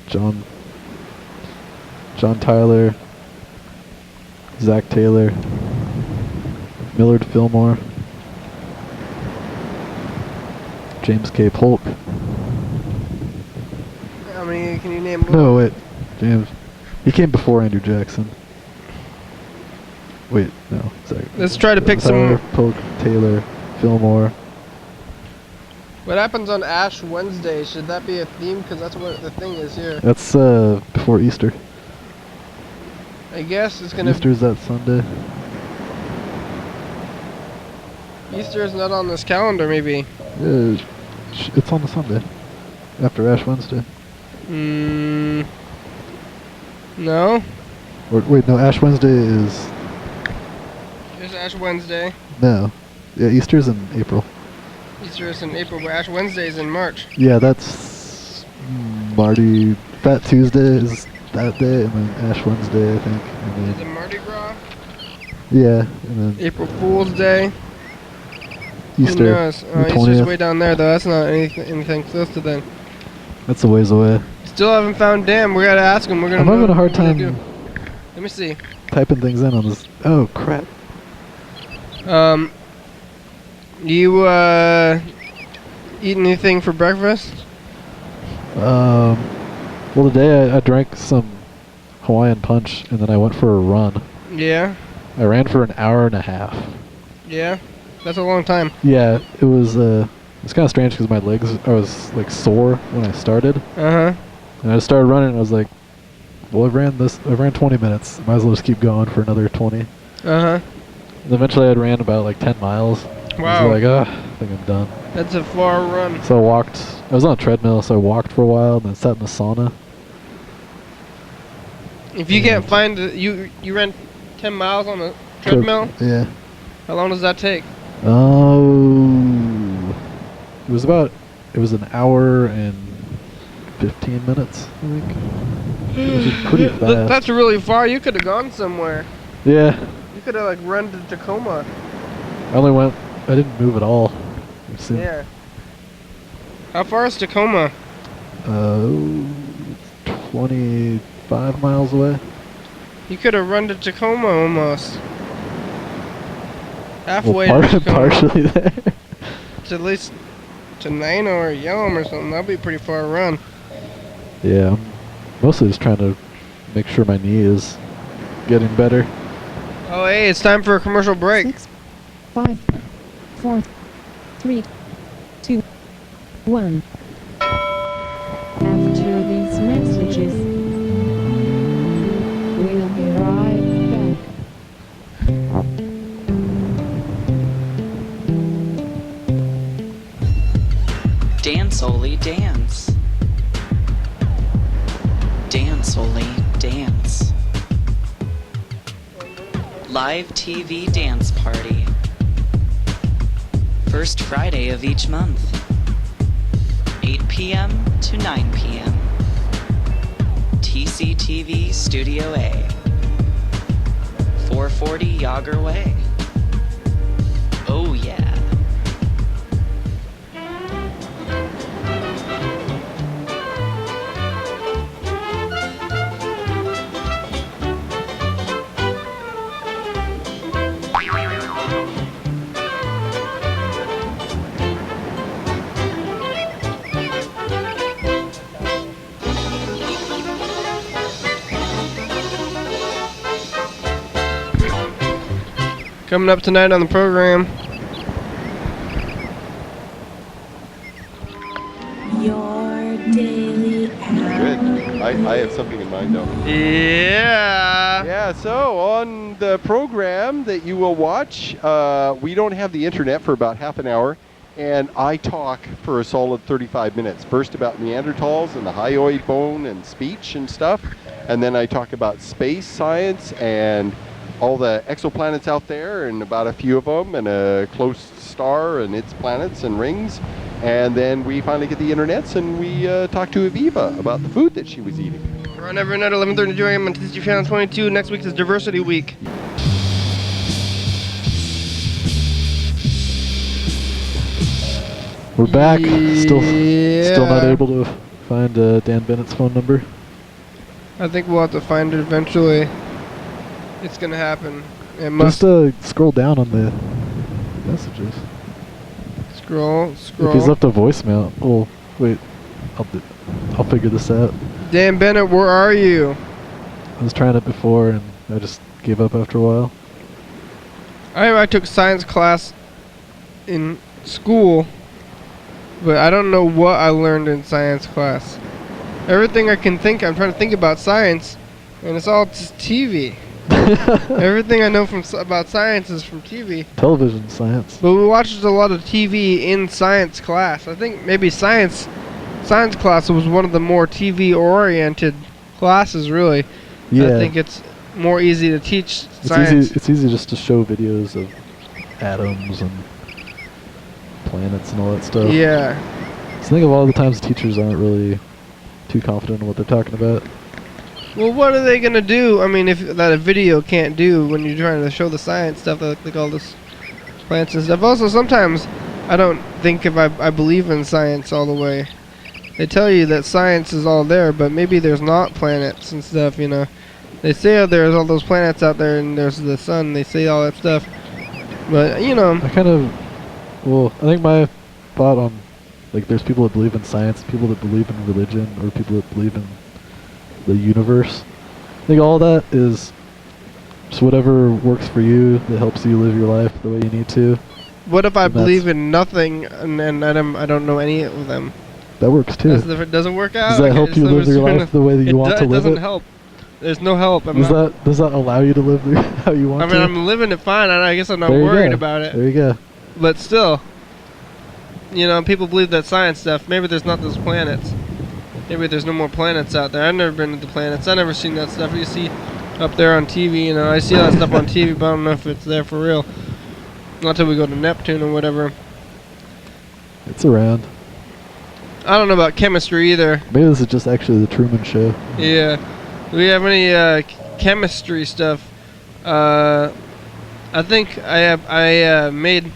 S3: John Tyler. Zach Taylor. Millard Fillmore. James K. Polk.
S2: How many can you name?
S3: No, wait. James. He came before Andrew Jackson. Wait, no. Zach.
S2: Let's try to pick
S3: Tyler,
S2: some.
S3: Polk, Taylor, Fillmore.
S2: What happens on Ash Wednesday? Should that be a theme? Because that's what the thing is here.
S3: That's before Easter.
S2: I guess it's gonna.
S3: Easter's that Sunday.
S2: Easter is not on this calendar, maybe.
S3: Yeah, it's on the Sunday. After Ash Wednesday.
S2: No.
S3: Or wait, no. Ash Wednesday is.
S2: There's Ash Wednesday.
S3: No. Yeah, Easter's in April.
S2: Easter is in April, but Ash Wednesday is in March.
S3: Yeah, that's Marty. Fat Tuesday is that day, and then Ash Wednesday, I think. And
S2: Is it
S3: then,
S2: Mardi Gras?
S3: yeah, and then
S2: April Fool's Day.
S3: Easter.
S2: Who knows?
S3: the
S2: Easter's
S3: 20th.
S2: way down there, though. That's not anything close to then.
S3: That's a ways away.
S2: Still haven't found Dan. We gotta ask him. We're gonna.
S3: I'm having a hard
S2: what we're gonna
S3: time
S2: do. Let me see.
S3: typing things in on this. Oh crap!
S2: You eat anything for breakfast?
S3: Well, today I drank some Hawaiian punch, and then I went for a run.
S2: Yeah.
S3: I ran for an hour and a half.
S2: Yeah. That's a long time.
S3: Yeah, it was kind of strange because my legs, I was like sore when I started,
S2: Uh huh.
S3: and I started running. And I was like, well, I ran 20 minutes. Might as well just keep going for another 20.
S2: Uh huh.
S3: And eventually, I ran about like 10 miles.
S2: Wow.
S3: I was like, I think I'm done.
S2: That's a far run.
S3: So I walked. I was on a treadmill, so I walked for a while, and then sat in the sauna.
S2: If you can't find you ran 10 miles on a treadmill.
S3: Yeah.
S2: How long does that take?
S3: Oh. It was an hour and 15 minutes, I think. Which is pretty fast.
S2: That's really far. You could have gone somewhere.
S3: Yeah.
S2: You could have like run to Tacoma.
S3: I didn't move at all.
S2: Yeah. How far is Tacoma?
S3: 25 miles away.
S2: You could have run to Tacoma almost. Halfway
S3: Well,
S2: to Tacoma.
S3: partially there.
S2: To at least to Nino or Yelm or something. That'd be a pretty far run.
S3: Yeah, I'm mostly just trying to make sure my knee is getting better.
S2: Oh, hey, it's time for a commercial break.
S1: 5, 4, 3, 2, 1. After these messages, we'll be right back.
S6: Dance, Oli, dance. Dance, Oli, dance. Live TV dance party. First Friday of each month. 8 p.m. to 9 p.m. TCTV Studio A. 440 Yager Way. Oh yeah.
S2: Coming up tonight on the program.
S1: Your daily
S7: Good. I have something in mind, though.
S2: Yeah.
S7: Yeah, so on the program that you will watch, we don't have the internet for about half an hour, and I talk for a solid 35 minutes. First about Neanderthals and the hyoid bone and speech and stuff, and then I talk about space science and all the exoplanets out there and about a few of them and a close star and its planets and rings. And then we finally get the internets and we talk to Aviva about the food that she was eating.
S2: We're on every night, 11:30 WM on TCTV Channel 22. Next week is Diversity Week.
S3: We're back. Still not
S2: Yeah.
S3: able to find Dan Bennett's phone number.
S2: I think we'll have to find it eventually. It's gonna happen. It must
S3: Just scroll down on the messages.
S2: scroll.
S3: If he's left a voicemail, well, wait, I'll figure this out.
S2: Dan Bennett, where are you?
S3: I was trying it before and I just gave up after a while.
S2: I took science class in school, but I don't know what I learned in science class. Everything I can think, I'm trying to think about science, and it's all just TV. Everything I know about science is from TV.
S3: Television science.
S2: But we watched a lot of TV in science class. I think maybe science class was one of the more TV-oriented classes, really.
S3: Yeah.
S2: I think it's more easy to teach
S3: It's
S2: science.
S3: easy. It's easy just to show videos of atoms and planets and all that stuff.
S2: Yeah.
S3: So I think a lot of the times teachers aren't really too confident in what they're talking about.
S2: Well, what are they gonna do? I mean, if that a video can't do when you're trying to show the science stuff, like all this plants and stuff. Also, sometimes I don't think if I believe in science all the way. They tell you that science is all there, but maybe there's not planets and stuff. You know, they say there's all those planets out there and there's the sun. They say all that stuff, but you know.
S3: I think my thought on, like, there's people that believe in science, people that believe in religion, or people that believe in the universe. I think all that is just whatever works for you that helps you live your life the way you need to.
S2: What if I
S3: And
S2: believe in nothing and I don't know any of them?
S3: That works too.
S2: If it doesn't work out,
S3: Does that help you live your life the way that you want to
S2: It
S3: live
S2: doesn't
S3: it?
S2: help. There's no help.
S3: Does that allow you to live how you want
S2: I
S3: to?
S2: mean, I'm living it fine, and I guess I'm not
S3: There you
S2: worried
S3: go.
S2: about it.
S3: There you go.
S2: But still, you know, people believe that science stuff. Maybe there's not those planets. Maybe there's no more planets out there. I've never been to the planets. I've never seen that stuff you see up there on TV. You know, I see all that stuff on TV, but I don't know if it's there for real. Not till we go to Neptune or whatever.
S3: It's around.
S2: I don't know about chemistry either.
S3: Maybe this is just actually the Truman Show.
S2: Yeah. Do we have any chemistry stuff? I think I made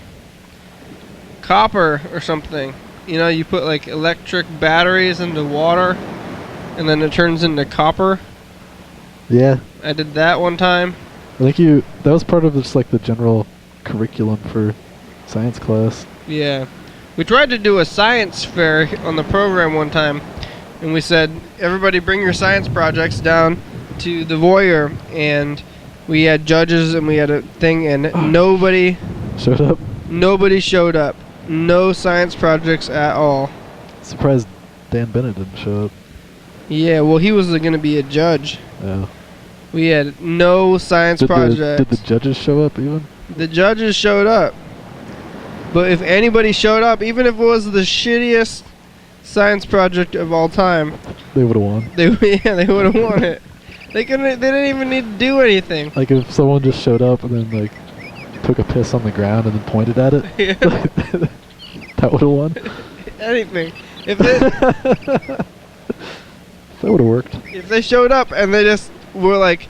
S2: copper or something. You know, you put like electric batteries into water, and then it turns into copper.
S3: Yeah.
S2: I did that one time.
S3: I think that was part of just like the general curriculum for science class.
S2: Yeah. We tried to do a science fair on the program one time, and we said, everybody bring your science projects down to the voyeur, and we had judges and we had a thing, and nobody
S3: showed up.
S2: Nobody showed up. No science projects at all.
S3: Surprised Dan Bennett didn't show up.
S2: Yeah, well, he was going to be a judge.
S3: Oh.
S2: We had no science projects.
S3: Did the judges show up even?
S2: The judges showed up. But if anybody showed up, even if it was the shittiest science project of all time,
S3: They would have won.
S2: they would have won it. They didn't even need to do anything.
S3: Like if someone just showed up and then like took a piss on the ground and then pointed at it,
S2: Yeah.
S3: that would have won.
S2: Anything. If they
S3: That would have worked.
S2: if they showed up and they just were like,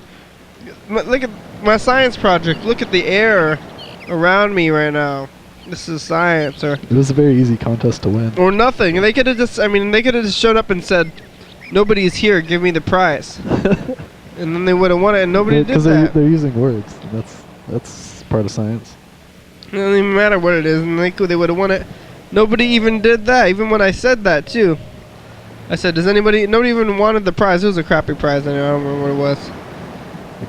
S2: look at my science project. Look at the air around me right now. This is science,
S3: It was a very easy contest to win.
S2: or nothing. And they could have just, they could have just showed up and said, "Nobody's here. Give me the prize," and then they would have won it. And nobody did
S3: Because
S2: that.
S3: they're using words. And that's part of science.
S2: It doesn't even matter what it is, and they would have won it. Nobody even did that. Even when I said that too, I said, nobody even wanted the prize. It was a crappy prize. I don't remember what it was.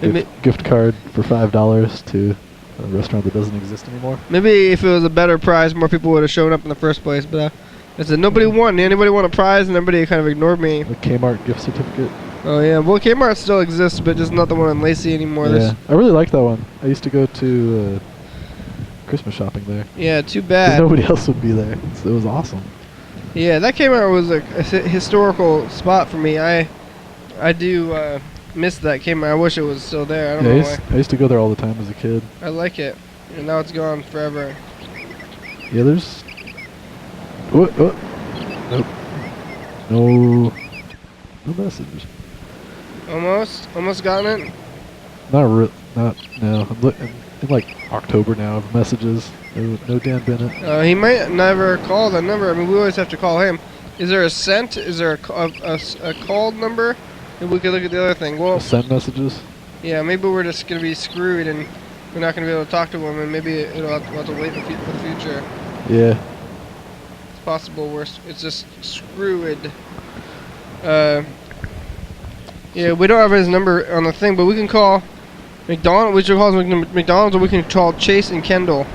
S3: A gift card for $5 to a restaurant that doesn't exist anymore.
S2: Maybe if it was a better prize, more people would have shown up in the first place. But I said nobody won. Anybody won a prize, and everybody kind of ignored me.
S3: A Kmart gift certificate.
S2: Oh yeah, well Kmart still exists, but just not the one in Lacey anymore.
S3: Yeah, I really like that one. I used to go to Christmas shopping there.
S2: Yeah, too
S3: 'Cause
S2: bad.
S3: nobody else would be there. So it was awesome.
S2: Yeah, that Kmart was a historical spot for me. I do miss that Kmart. I wish it was still there. I don't know why.
S3: I used to go there all the time as a kid.
S2: I like it, and now it's gone forever.
S3: Yeah, there's. What? Nope. No message.
S2: Almost gotten it.
S3: Not. No. I'm in like October now of messages. No Dan Bennett.
S2: He might never call the number. We always have to call him. Is there a sent? Is there a called number? Maybe we could look at the other thing. Well,
S3: Send messages.
S2: yeah, maybe we're just gonna be screwed and we're not gonna be able to talk to him, and maybe we'll have to wait for the future.
S3: Yeah.
S2: It's possible it's just screwed. Yeah, we don't have his number on the thing, but we can call McDonald. We should call McDonald's, or we can call Chase and Kendall.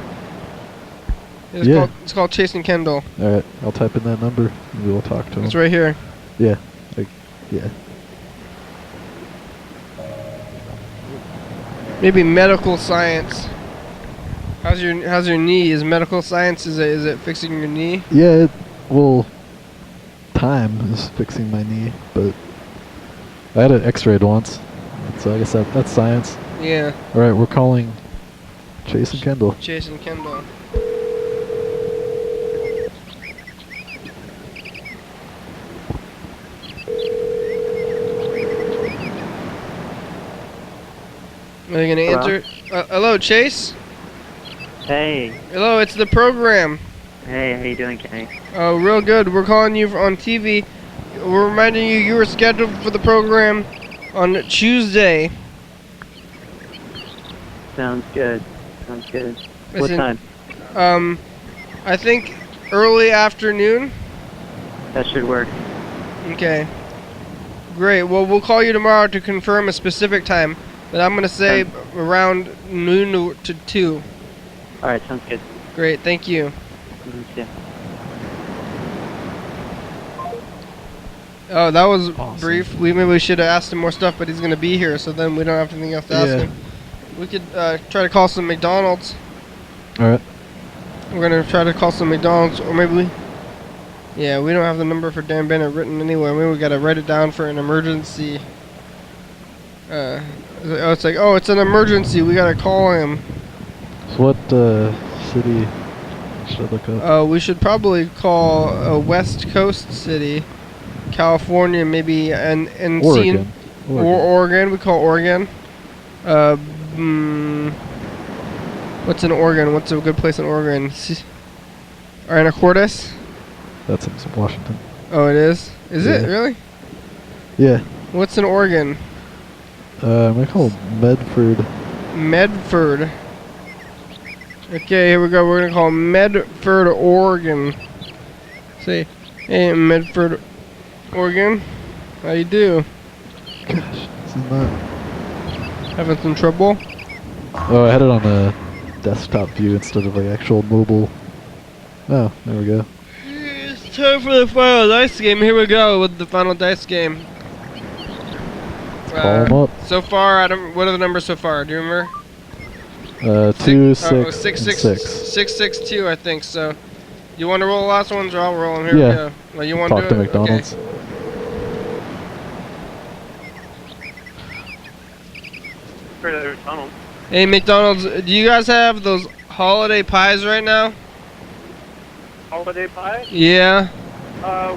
S2: It's called Chase and Kendall.
S3: All right. I'll type in that number and we'll talk to him.
S2: It's right here.
S3: Yeah. Yeah.
S2: Maybe medical science. How's your knee? Is medical science? Is it fixing your knee?
S3: Yeah. Time is fixing my knee, but I had it x-rayed once, so I guess that's science.
S2: Yeah.
S3: All right, we're calling Chase and Kendall.
S2: Chase and Kendall. Are they gonna answer? Hello, Chase.
S8: Hey.
S2: Hello, it's the program.
S8: Hey, how you doing, Kenny?
S2: Oh, real good. We're calling you on TV. We're reminding you were scheduled for the program on Tuesday.
S8: Sounds good. What
S2: Listen,
S8: time?
S2: I think early afternoon.
S8: That should work.
S2: Okay. Great. Well, we'll call you tomorrow to confirm a specific time, but I'm gonna say around noon to 2.
S8: Alright, sounds good.
S2: Great. Thank you.
S8: Yeah.
S2: Oh, that was
S3: Awesome.
S2: brief. Maybe we should have asked him more stuff, but he's gonna be here, so then we don't have anything else to ask him. We could try to call some McDonald's.
S3: All right.
S2: We're gonna try to call some McDonald's, or maybe we. Yeah, we don't have the number for Dan Bennett written anywhere. Maybe we gotta write it down for an emergency. It's like, oh, it's an emergency. We gotta call him.
S3: So what city should I look up?
S2: We should probably call a West Coast city, California, maybe, and
S3: Oregon.
S2: or Oregon. We call Oregon. What's in Oregon? What's a good place in Oregon? Anacortes?
S3: That's in Washington.
S2: Oh, it is? Is it?
S3: Yeah.
S2: Really?
S3: Yeah.
S2: What's in Oregon?
S3: I'm gonna call Medford.
S2: Medford. Okay, here we go. We're gonna call Medford, Oregon. Say, hey, Medford, Oregon. How you do?
S3: Gosh, this is not.
S2: Having some trouble?
S3: Oh, I had it on desktop view instead of like actual mobile. Oh, there we go.
S2: It's time for the final dice game. Here we go with the final dice game.
S3: Call 'em up.
S2: So far, I don't. What are the numbers so far? Do you remember?
S3: 2, 6,
S2: 662, I think. So, you want to roll the last ones, or I'll roll them? Here
S3: Yeah.
S2: we go. Well, you want
S3: Talk
S2: to
S3: to
S2: do it?
S3: McDonald's.
S2: Okay. Hey, McDonald's, do you guys have those holiday pies right now?
S9: Holiday pie?
S2: Yeah.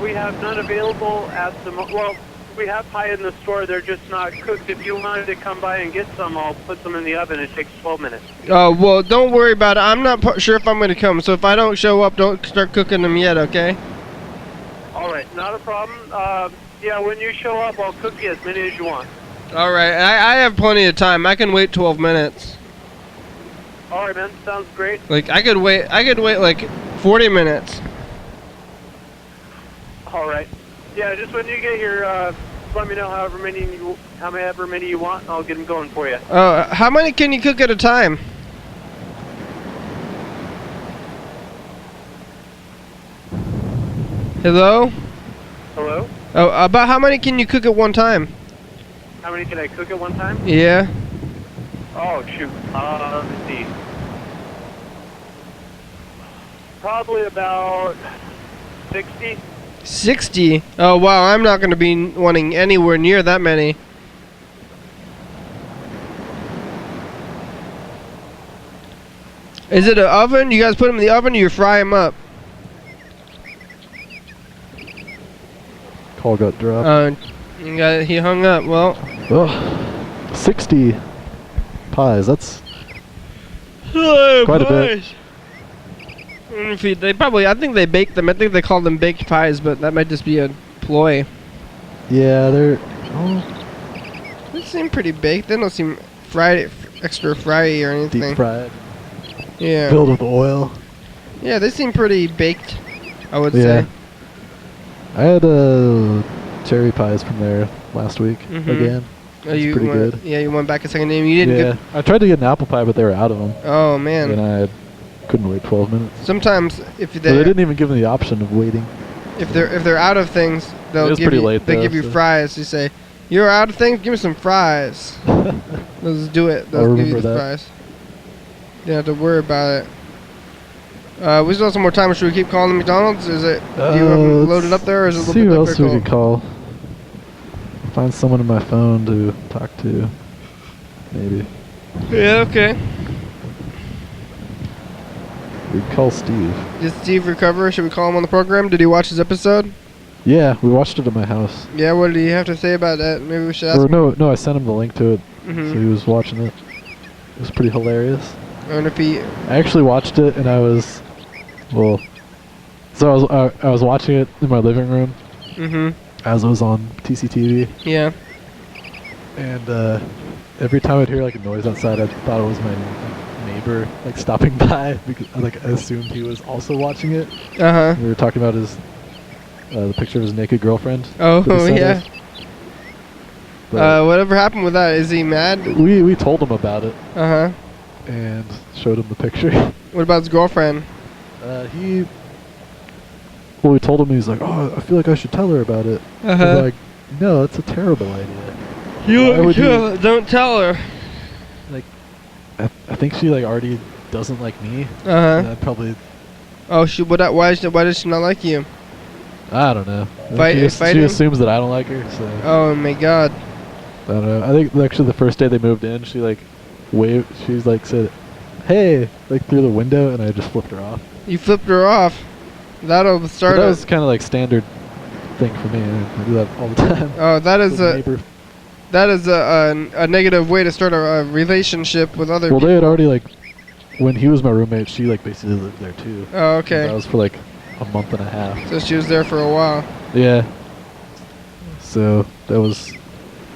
S9: We have none available at the well, we have pie in the store, they're just not cooked. If you wanted to come by and get some, I'll put them in the oven. It takes 12 minutes.
S2: Oh, well, don't worry about it. I'm not sure if I'm going to come, so if I don't show up, don't start cooking them yet, okay?
S9: Alright, not a problem. Yeah, when you show up, I'll cook you as many as you want.
S2: Alright, I have plenty of time. I can wait 12 minutes.
S9: Alright, man, sounds great.
S2: Like, I could wait like 40 minutes.
S9: Alright. Yeah, just when you get here, let me know however many you want, and I'll get them going for you.
S2: How many can you cook at a time? Hello?
S9: Hello?
S2: Oh, about how many can you cook at one time?
S9: How many can I cook at one time?
S2: Yeah.
S9: Oh, shoot. Let's see. Probably about 60.
S2: 60? Oh, wow, I'm not going to be wanting anywhere near that many. Is it an oven? You guys put them in the oven or you fry them up?
S3: Call got dropped.
S2: He hung up. Well.
S3: Oh, 60 pies. That's quite a bit.
S2: I think they baked them. I think they call them baked pies, but that might just be a ploy.
S3: Yeah, they're.
S2: They seem pretty baked. They don't seem fried, extra fry or anything.
S3: Deep fried.
S2: Yeah.
S3: Filled with oil.
S2: Yeah, they seem pretty baked, I would
S3: Yeah.
S2: say.
S3: I had cherry pies from there last week again.
S2: Oh,
S3: It's pretty good.
S2: Yeah, you went back a second time. You didn't
S3: Yeah,
S2: get.
S3: I tried to get an apple pie, but they were out of them.
S2: Oh man.
S3: And I couldn't wait 12 minutes.
S2: Sometimes if
S3: But they didn't even give me the option of waiting.
S2: if they're out of things, they'll
S3: It was
S2: give
S3: pretty
S2: you
S3: late,
S2: they
S3: though,
S2: give you
S3: so-
S2: fries. You say, "You're out of things. Give me some fries." Let's do it.
S3: I'll
S2: They'll give you
S3: remember
S2: the
S3: that.
S2: fries. You don't have to worry about it. We still have some more time. Should we keep calling the McDonald's? Is it? Do you have them loaded up there, or is it a
S3: Let's
S2: little
S3: see
S2: bit
S3: who else we
S2: difficult?
S3: could call. Find someone in my phone to talk to. Maybe.
S2: Yeah. Okay.
S3: We could call Steve.
S2: Did Steve recover? Should we call him on the program? Did he watch his episode?
S3: Yeah, we watched it at my house.
S2: Yeah. What did he have to say about that? Maybe we should ask
S3: Or
S2: him.
S3: no, I sent him the link to it,
S2: Mhm.
S3: so he was watching it. It was pretty hilarious.
S2: I wonder if he.
S3: I actually watched it, and I was, well, so I was watching it in my living room as it was on TCTV,
S2: Yeah.
S3: and every time I'd hear like a noise outside, I thought it was my neighbor like stopping by because I assumed he was also watching it.
S2: Uh huh.
S3: We were talking about his the picture of his naked girlfriend.
S2: Oh
S3: that he sent
S2: yeah.
S3: us. But
S2: Whatever happened with that? Is he mad?
S3: we told him about it
S2: Uh huh.
S3: and showed him the picture.
S2: What about his girlfriend?
S3: Well, we told him, he's like, oh, I feel like I should tell her about it. I was like, no, that's a terrible idea. Why would you-
S2: Don't tell her.
S3: Like, I think she like already doesn't like me.
S2: Uh huh.
S3: Probably,
S2: Oh, why does she not like you?
S3: I don't know. I think she
S2: Fighting?
S3: assumes that I don't like her. So
S2: Oh my God.
S3: I don't know. I think actually the first day they moved in, she like waved. She's like said, "Hey," like through the window, and I just flipped her off.
S2: You flipped her off. That'll
S3: But
S2: start.
S3: that was kind of like standard thing for me. I do that all the time.
S2: Oh, that is
S3: With the neighbor.
S2: that is a negative way to start a relationship with other
S3: Well,
S2: people.
S3: they had already like, when he was my roommate, she like basically lived there too.
S2: Oh, okay.
S3: That was for like a month and a half.
S2: So she was there for a while.
S3: Yeah. So that was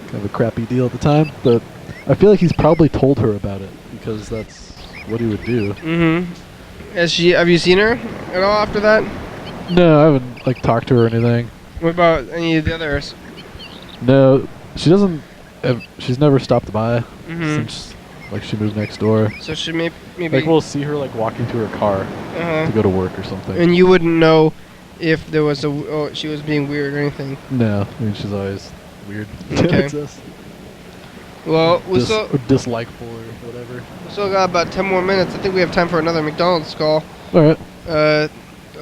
S3: kind of a crappy deal at the time, but I feel like he's probably told her about it because that's what he would do.
S2: Have you seen her at all after that?
S3: No, I haven't like talked to her or anything.
S2: What about any of the others?
S3: No, she doesn't. She's never stopped by
S2: Mhm.
S3: since Like she moved next door.
S2: So she maybe.
S3: Like we'll see her like walking to her car to go to work or something.
S2: And you wouldn't know if there was she was being weird or anything.
S3: No, I mean she's always weird.
S2: Okay. Well, we still
S3: or dislikeful or whatever.
S2: We still got about 10 more minutes. I think we have time for another McDonald's call.
S3: All right.
S2: I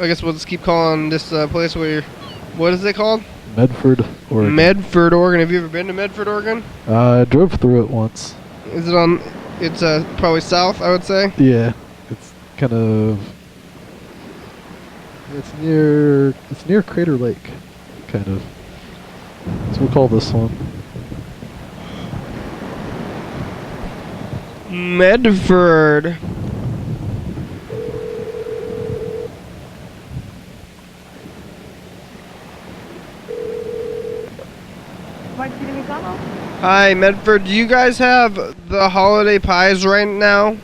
S2: guess we'll just keep calling this place where. What is it called?
S3: Medford, Oregon.
S2: Medford, Oregon. Have you ever been to Medford, Oregon?
S3: I drove through it once.
S2: Is it on? It's probably south, I would say.
S3: Yeah, it's kind of. It's near Crater Lake, kind of. So we'll call this one
S2: Medford. Hi, Medford. Do you guys have the holiday pies right now?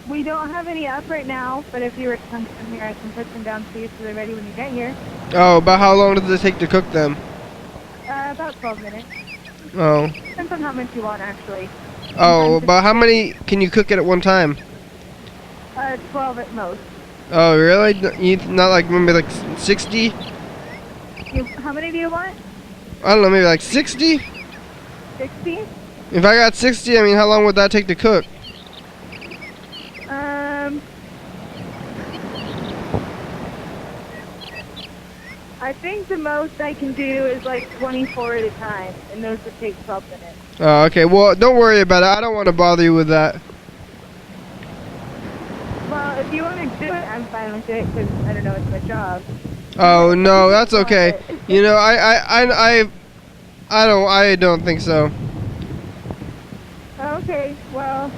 S10: We don't have any up right now, but if you were to come here, I can put them down for you so they're ready when you get here.
S2: Oh, about how long does it take to cook them?
S10: About 12 minutes.
S2: Oh.
S10: Depends on how much you want, actually.
S2: Oh, about how many can you cook it at one time?
S10: 12 at most.
S2: Oh, really? Not like maybe like 60?
S10: How many do you want?
S2: I don't know, maybe like 60?
S10: 60?
S2: If I got 60, I mean, how long would that take to cook?
S10: I think the most I can do is like 24 at a time, and those would take 12 minutes.
S2: Oh, okay. Well, don't worry about it. I don't want to bother you with that.
S10: Well, if you want to do it, I'm fine with it, because, I don't know, it's my job.
S2: Oh, no, that's okay. You know, I don't think so.
S10: Okay, well,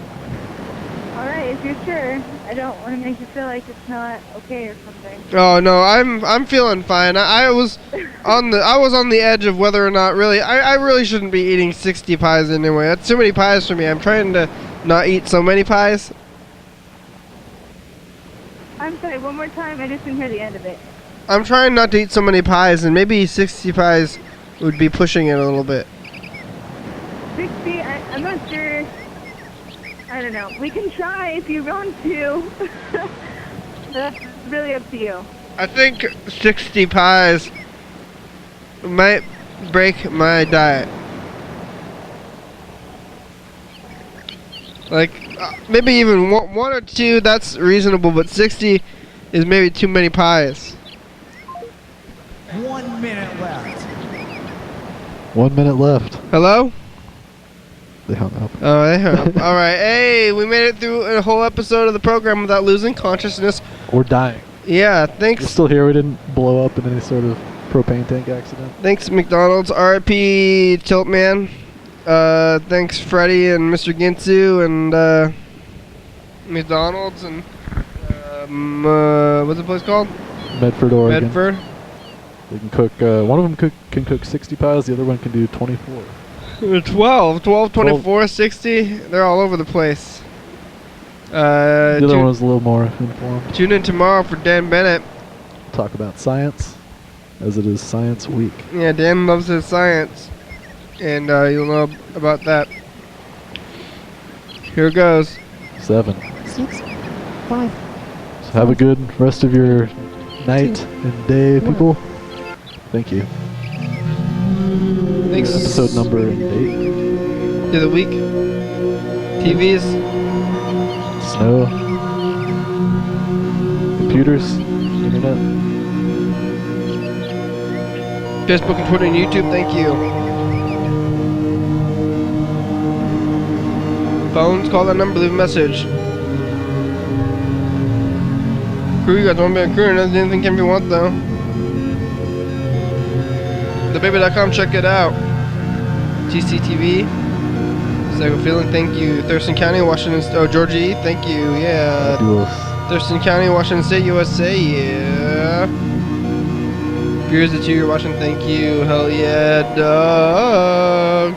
S10: alright, if you're sure. I don't want to make you feel like it's not okay or something.
S2: Oh no, I'm feeling fine. I was on the edge of whether or not really I really shouldn't be eating 60 pies anyway. That's too many pies for me. I'm trying to not eat so many pies.
S10: I'm sorry, one more time. I just didn't hear the end of it.
S2: I'm trying not to eat so many pies, and maybe 60 pies would be pushing it a little bit.
S10: 60? I'm not sure. I don't know. We can try if you want to. That's really up to you.
S2: I think 60 pies might break my diet. Like, maybe even one or two, that's reasonable, but 60 is maybe too many pies.
S11: 1 minute left.
S3: 1 minute left.
S2: Hello?
S3: They hung up.
S2: Oh, they hung up. All right. Hey, we made it through a whole episode of the program without losing consciousness.
S3: Or dying.
S2: Yeah, thanks.
S3: We're still here. We didn't blow up in any sort of propane tank accident.
S2: Thanks, McDonald's. RIP Tiltman. Thanks, Freddie and Mr. Ginsu and McDonald's and what's the place called?
S3: Medford, Oregon.
S2: Medford.
S3: They can cook. One of them can cook 60 pies. The other one can do 24.
S2: 12, 24, 60. They're all over the place.
S3: The other one was a little more informed.
S2: Tune in tomorrow for Dan Bennett.
S3: Talk about science, as it is Science Week.
S2: Yeah, Dan loves his science, and you'll know about that. Here goes.
S3: 7.
S1: 6, 5.
S3: So have a good rest of your night and day, people. Thank you.
S2: Thanks.
S3: Episode number and date.
S2: To the week. TVs.
S3: Snow. Computers. Internet.
S2: Facebook and Twitter and YouTube, thank you. Phones, call that number, leave a message. Crew, you guys want to be a crew? Anything can be want though. TheBaby.com, check it out. TCTV. Psycho Feeling, thank you. Thurston County, Washington State. Oh, Georgia E, thank you. Yeah. Thurston County, Washington State, USA. Yeah. Viewers that you're watching, thank you. Hell yeah, dog.